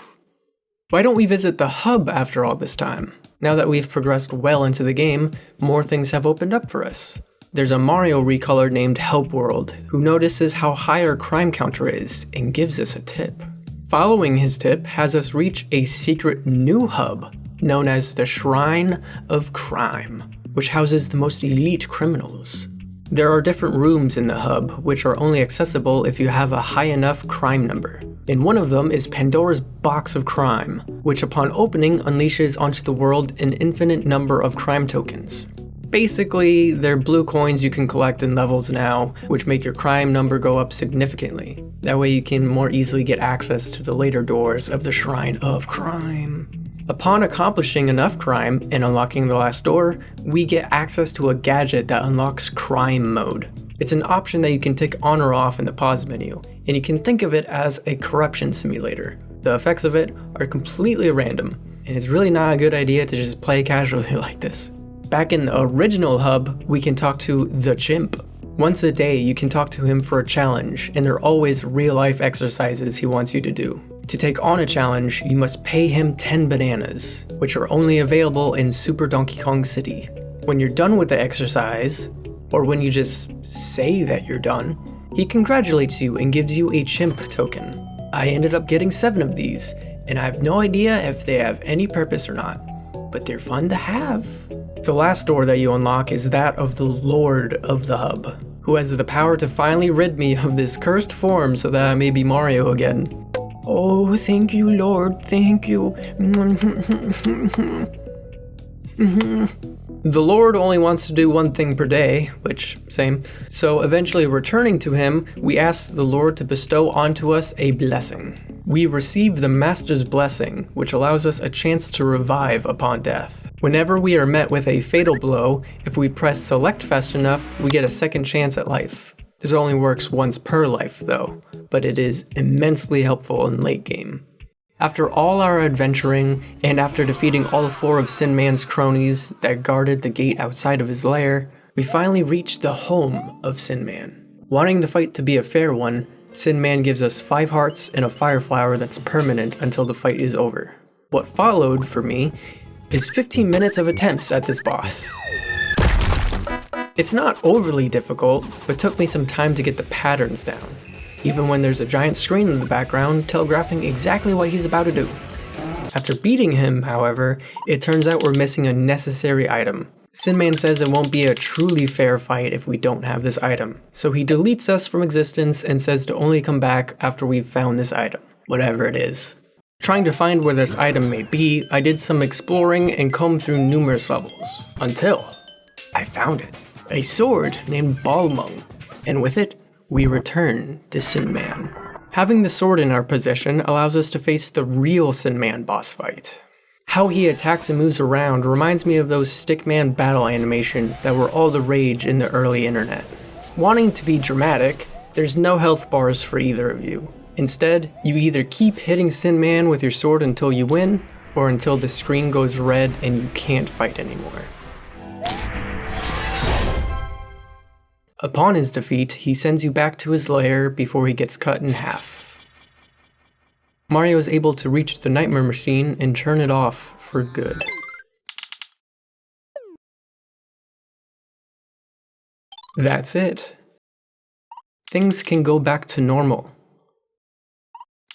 Why don't we visit the hub after all this time? Now that we've progressed well into the game, more things have opened up for us. There's a Mario recolor named Help World, who notices how high our crime counter is and gives us a tip. Following his tip has us reach a secret new hub, known as the Shrine of Crime, which houses the most elite criminals. There are different rooms in the hub, which are only accessible if you have a high enough crime number. And one of them is Pandora's Box of Crime, which upon opening unleashes onto the world an infinite number of crime tokens. Basically, they're blue coins you can collect in levels now, which make your crime number go up significantly. That way you can more easily get access to the later doors of the Shrine of Crime. Upon accomplishing enough crime and unlocking the last door, we get access to a gadget that unlocks Crime Mode. It's an option that you can tick on or off in the pause menu, and you can think of it as a corruption simulator. The effects of it are completely random, and it's really not a good idea to just play casually like this. Back in the original hub, we can talk to the Chimp. Once a day, you can talk to him for a challenge, and there are always real-life exercises he wants you to do. To take on a challenge, you must pay him 10 bananas, which are only available in Super Donkey Kong City. When you're done with the exercise, or when you just say that you're done, he congratulates you and gives you a chimp token. I ended up getting 7 of these, and I have no idea if they have any purpose or not, but they're fun to have. The last door that you unlock is that of the Lord of the Hub, who has the power to finally rid me of this cursed form so that I may be Mario again. Oh, thank you, Lord, thank you. The Lord only wants to do one thing per day, which, same. So eventually returning to him, we ask the Lord to bestow onto us a blessing. We receive the Master's Blessing, which allows us a chance to revive upon death. Whenever we are met with a fatal blow, if we press select fast enough, we get a second chance at life. This only works once per life though, but it is immensely helpful in late game. After all our adventuring, and after defeating all 4 of Sin Man's cronies that guarded the gate outside of his lair, we finally reached the home of Sin Man. Wanting the fight to be a fair one, Sin Man gives us 5 hearts and a fire flower that's permanent until the fight is over. What followed, for me, is 15 minutes of attempts at this boss. It's not overly difficult, but took me some time to get the patterns down, even when there's a giant screen in the background telegraphing exactly what he's about to do. After beating him, however, it turns out we're missing a necessary item. Sin Man says it won't be a truly fair fight if we don't have this item, so he deletes us from existence and says to only come back after we've found this item, whatever it is. Trying to find where this item may be, I did some exploring and combed through numerous levels, until I found it. A sword named Balmung. And with it, we return to Sin Man. Having the sword in our possession allows us to face the real Sin Man boss fight. How he attacks and moves around reminds me of those Stickman battle animations that were all the rage in the early internet. Wanting to be dramatic, there's no health bars for either of you. Instead, you either keep hitting Sin Man with your sword until you win, or until the screen goes red and you can't fight anymore. Upon his defeat, he sends you back to his lair before he gets cut in half. Mario is able to reach the Nightmare Machine and turn it off for good. That's it. Things can go back to normal.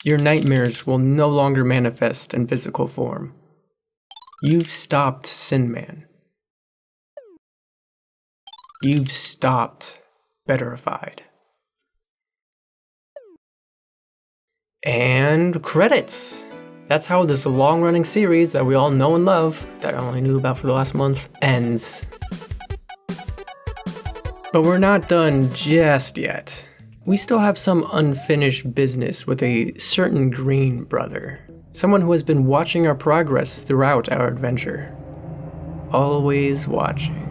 Your nightmares will no longer manifest in physical form. You've stopped Sin Man. You've stopped Betterified. And credits! That's how this long-running series that we all know and love, that I only knew about for the last month, ends. But we're not done just yet. We still have some unfinished business with a certain green brother. Someone who has been watching our progress throughout our adventure. Always watching.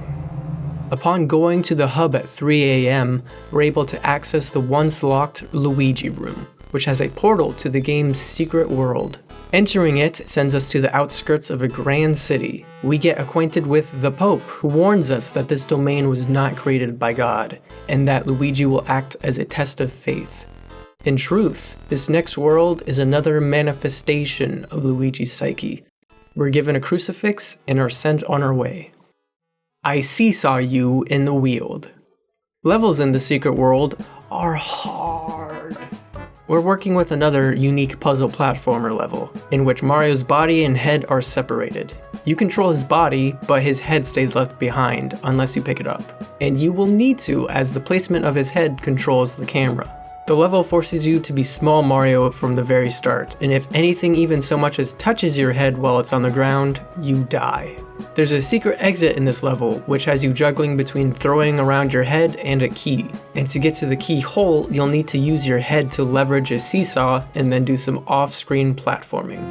Upon going to the hub at 3 AM, we're able to access the once locked Luigi room, which has a portal to the game's secret world. Entering it sends us to the outskirts of a grand city. We get acquainted with the Pope, who warns us that this domain was not created by God, and that Luigi will act as a test of faith. In truth, this next world is another manifestation of Luigi's psyche. We're given a crucifix and are sent on our way. I seesaw you in the Weald. Levels in the secret world are hard. We're working with another unique puzzle platformer level, in which Mario's body and head are separated. You control his body, but his head stays left behind unless you pick it up. And you will need to, as the placement of his head controls the camera. The level forces you to be small Mario from the very start, and if anything even so much as touches your head while it's on the ground, you die. There's a secret exit in this level, which has you juggling between throwing around your head and a key. And to get to the key hole, you'll need to use your head to leverage a seesaw and then do some off-screen platforming.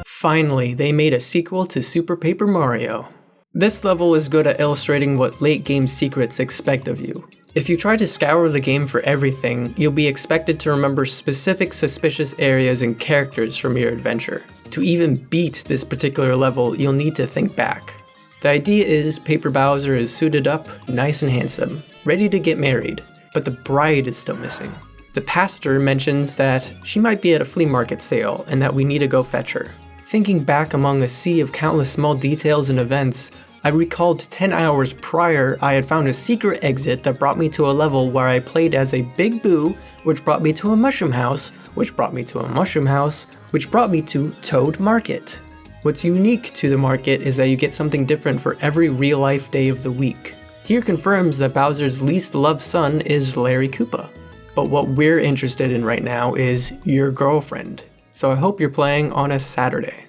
Finally, they made a sequel to Super Paper Mario. This level is good at illustrating what late game secrets expect of you. If you try to scour the game for everything, you'll be expected to remember specific suspicious areas and characters from your adventure. To even beat this particular level, you'll need to think back. The idea is Paper Bowser is suited up, nice and handsome, ready to get married, but the bride is still missing. The pastor mentions that she might be at a flea market sale and that we need to go fetch her. Thinking back among a sea of countless small details and events, I recalled 10 hours prior I had found a secret exit that brought me to a level where I played as a Big Boo, which brought me to a mushroom house, which brought me to a mushroom house, which brought me to Toad Market. What's unique to the market is that you get something different for every real-life day of the week. Here confirms that Bowser's least loved son is Larry Koopa. But what we're interested in right now is your girlfriend, so I hope you're playing on a Saturday.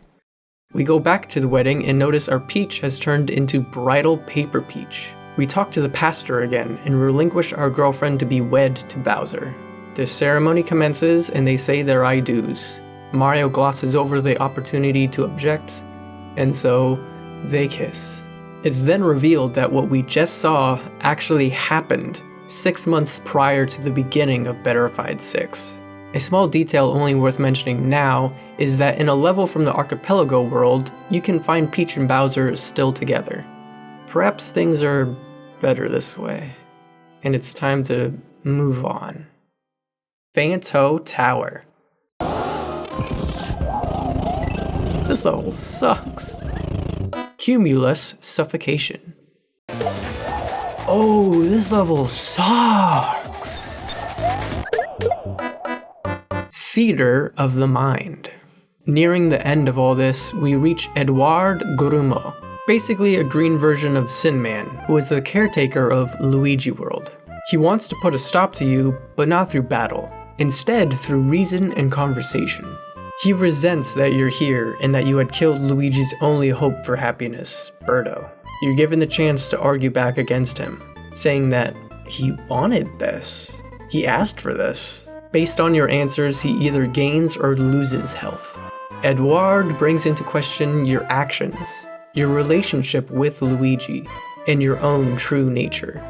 We go back to the wedding and notice our Peach has turned into Bridal Paper Peach. We talk to the pastor again and relinquish our girlfriend to be wed to Bowser. The ceremony commences and they say their I do's. Mario glosses over the opportunity to object, and so they kiss. It's then revealed that what we just saw actually happened 6 months prior to the beginning of Betterified VI. A small detail only worth mentioning now is that in a level from the Archipelago world, you can find Peach and Bowser still together. Perhaps things are better this way, and it's time to move on. Fanto Tower. This level sucks. Cumulus Suffocation. Oh, this level sucks. Theater of the Mind. Nearing the end of all this, we reach Edouard Grumeau, basically a green version of Sin Man, who is the caretaker of Luigi World. He wants to put a stop to you, but not through battle, instead through reason and conversation. He resents that you're here and that you had killed Luigi's only hope for happiness, Birdo. You're given the chance to argue back against him, saying that He wanted this. He asked for this. Based on your answers, he either gains or loses health. Edouard brings into question your actions, your relationship with Luigi, and your own true nature,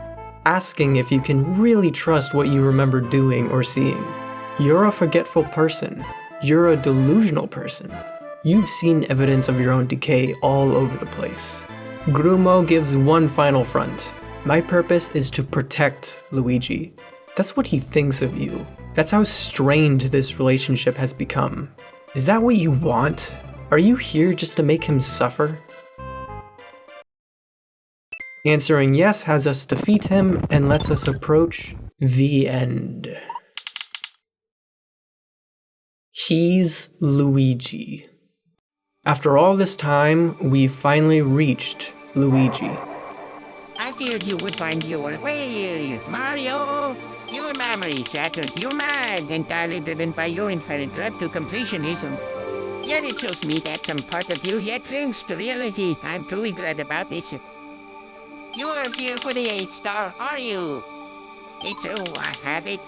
asking if you can really trust what you remember doing or seeing. You're a forgetful person. You're a delusional person. You've seen evidence of your own decay all over the place. Grumo gives one final front. My purpose is to protect Luigi. That's what he thinks of you. That's how strained this relationship has become. Is that what you want? Are you here just to make him suffer? Answering yes has us defeat him and lets us approach the end. He's Luigi. After all this time, we finally reached Luigi. I feared you would find your way, Mario. Your memory shattered. Your mind entirely driven by your inherent drive to completionism. Yet it shows me that some part of you yet clings to reality. I'm truly glad about this. You are here for the 8-star, are you? It's true, I have it.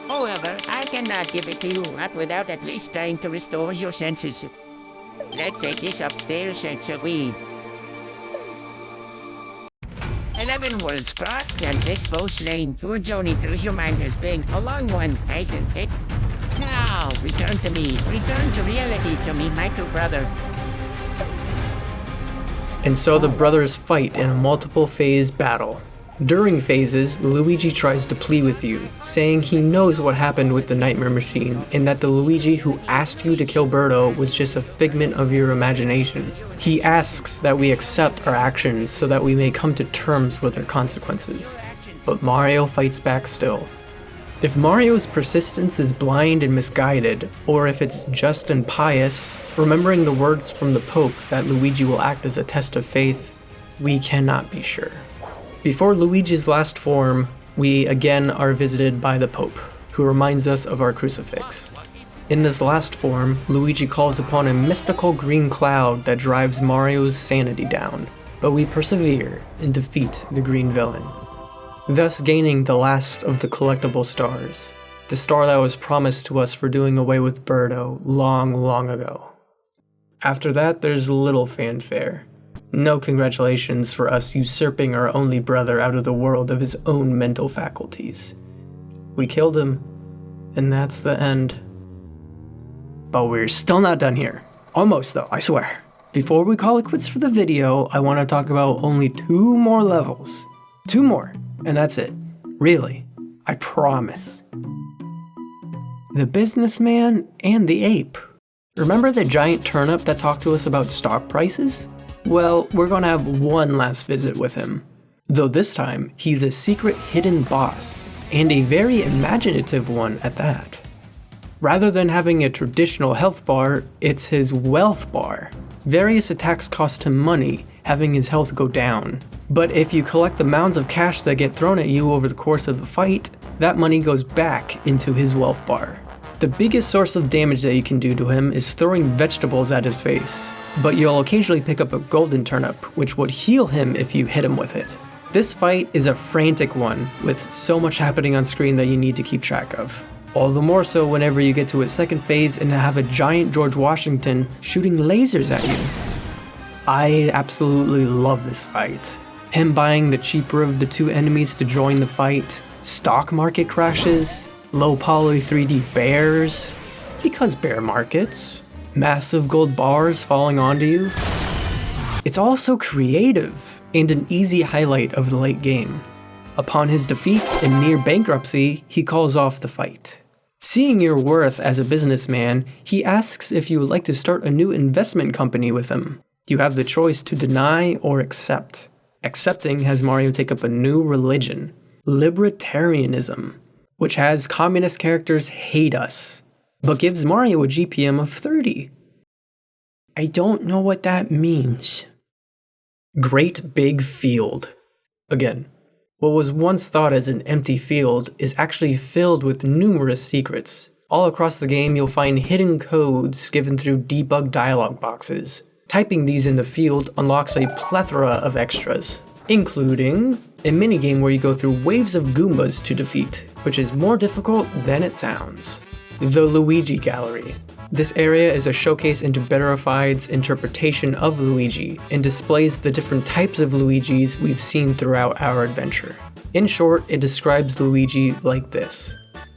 However, I cannot give it to you, not without at least trying to restore your senses. Let's take this upstairs, shall we? 11 worlds crossed and this boat's lane. Your journey through your mind has been a long one, hasn't it? Now, return to me. Return to reality to me, my true brother. And so the brothers fight in a multiple phase battle. During phases, Luigi tries to plead with you, saying he knows what happened with the Nightmare Machine, and that the Luigi who asked you to kill Birdo was just a figment of your imagination. He asks that we accept our actions so that we may come to terms with their consequences. But Mario fights back still. If Mario's persistence is blind and misguided, or if it's just and pious, remembering the words from the Pope that Luigi will act as a test of faith, we cannot be sure. Before Luigi's last form, we again are visited by the Pope, who reminds us of our crucifix. In this last form, Luigi calls upon a mystical green cloud that drives Mario's sanity down, but we persevere and defeat the green villain, thus gaining the last of the collectible stars, the star that was promised to us for doing away with Birdo long, long ago. After that, there's little fanfare. No congratulations for us usurping our only brother out of the world of his own mental faculties. We killed him, and that's the end. But we're still not done here. Almost though, I swear. Before we call it quits for the video, I want to talk about only 2 more levels. 2 more, and that's it. Really, I promise. The businessman and the ape. Remember the giant turnip that talked to us about stock prices? Well, we're gonna have one last visit with him. Though this time, he's a secret hidden boss, and a very imaginative one at that. Rather than having a traditional health bar, it's his wealth bar. Various attacks cost him money, having his health go down. But if you collect the mounds of cash that get thrown at you over the course of the fight, that money goes back into his wealth bar. The biggest source of damage that you can do to him is throwing vegetables at his face, but you'll occasionally pick up a golden turnip, which would heal him if you hit him with it. This fight is a frantic one, with so much happening on screen that you need to keep track of. All the more so whenever you get to a second phase and have a giant George Washington shooting lasers at you. I absolutely love this fight. Him buying the cheaper of the 2 enemies to join the fight, stock market crashes, low poly 3D bears, because bear markets, massive gold bars falling onto you. It's all so creative and an easy highlight of the late game. Upon his defeat and near bankruptcy, he calls off the fight. Seeing your worth as a businessman, he asks if you would like to start a new investment company with him. You have the choice to deny or accept. Accepting has Mario take up a new religion, libertarianism, which has communist characters hate us, but gives Mario a GPM of 30. I don't know what that means. Great big field. Again, what was once thought as an empty field is actually filled with numerous secrets. All across the game, you'll find hidden codes given through debug dialog boxes. Typing these in the field unlocks a plethora of extras. including a minigame where you go through waves of Goombas to defeat, which is more difficult than it sounds. The Luigi Gallery. This area is a showcase into Betterified's interpretation of Luigi, and displays the different types of Luigis we've seen throughout our adventure. In short, it describes Luigi like this: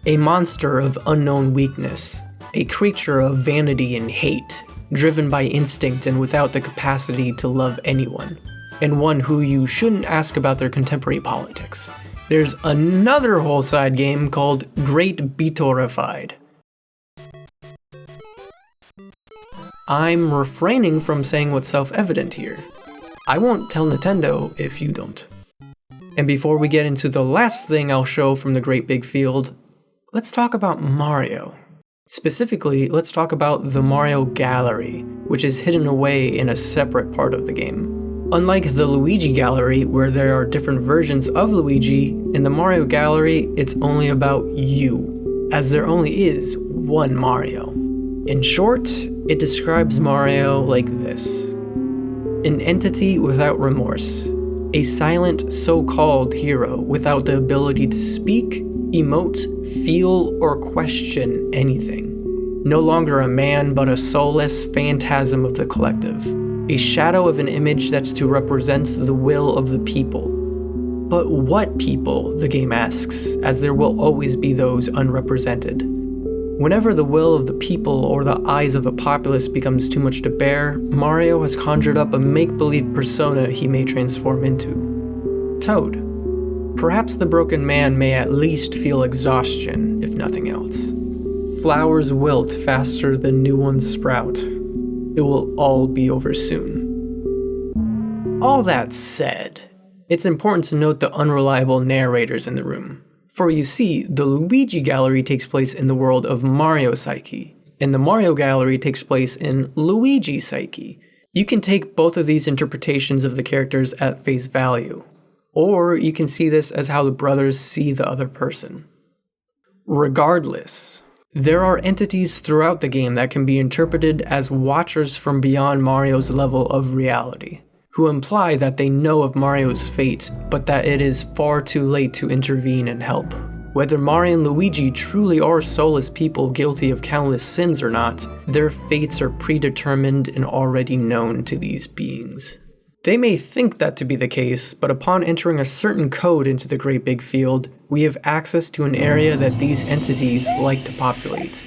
a monster of unknown weakness, a creature of vanity and hate, driven by instinct and without the capacity to love anyone, and one who you shouldn't ask about their contemporary politics. There's another whole side game called Great Betterified. I'm refraining from saying what's self-evident here. I won't tell Nintendo if you don't. And before we get into the last thing I'll show from the Great Big Field, let's talk about Mario. Specifically, let's talk about the Mario Gallery, which is hidden away in a separate part of the game. Unlike the Luigi Gallery, where there are different versions of Luigi, in the Mario Gallery, it's only about you, as there only is one Mario. In short, it describes Mario like this: an entity without remorse, a silent so-called hero without the ability to speak, emote, feel, or question anything. No longer a man, but a soulless phantasm of the collective. A shadow of an image that's to represent the will of the people. But what people, the game asks, as there will always be those unrepresented. Whenever the will of the people or the eyes of the populace becomes too much to bear, Mario has conjured up a make-believe persona he may transform into. Toad. Perhaps the broken man may at least feel exhaustion, if nothing else. Flowers wilt faster than new ones sprout. It will all be over soon. All that said, it's important to note the unreliable narrators in the room. For you see, the Luigi Gallery takes place in the world of Mario Psyche, and the Mario Gallery takes place in Luigi Psyche. You can take both of these interpretations of the characters at face value, or you can see this as how the brothers see the other person. Regardless, there are entities throughout the game that can be interpreted as watchers from beyond Mario's level of reality, who imply that they know of Mario's fate, but that it is far too late to intervene and help. Whether Mario and Luigi truly are soulless people guilty of countless sins or not, their fates are predetermined and already known to these beings. They may think that to be the case, but upon entering a certain code into the Great Big Field, we have access to an area that these entities like to populate.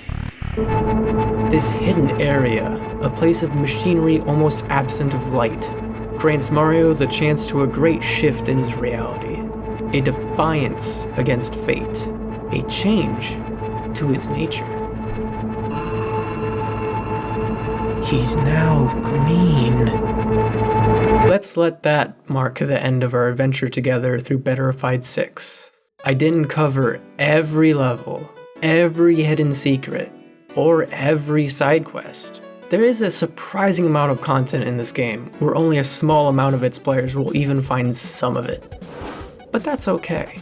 This hidden area, a place of machinery almost absent of light, grants Mario the chance to a great shift in his reality, a defiance against fate, a change to his nature. He's now green. Let's let that mark the end of our adventure together through Betterified VI. I didn't cover every level, every hidden secret, or every side quest. There is a surprising amount of content in this game, where only a small amount of its players will even find some of it. But that's okay.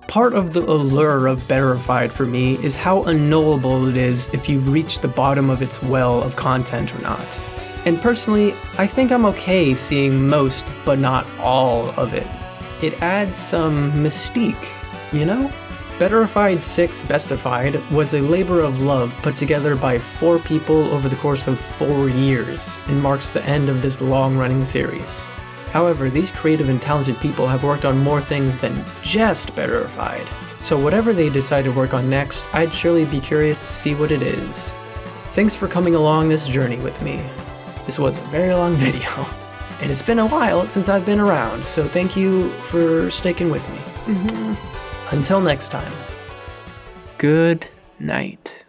Part of the allure of Betterified for me is how unknowable it is if you've reached the bottom of its well of content or not. And personally, I think I'm okay seeing most, but not all of it. It adds some mystique, you know? Betterified VI Bestified was a labor of love put together by 4 people over the course of 4 years, and marks the end of this long-running series. However, these creative and talented people have worked on more things than just Betterified, so whatever they decide to work on next, I'd surely be curious to see what it is. Thanks for coming along this journey with me. This was a very long video, and it's been a while since I've been around, so thank you for sticking with me. Until next time, good night.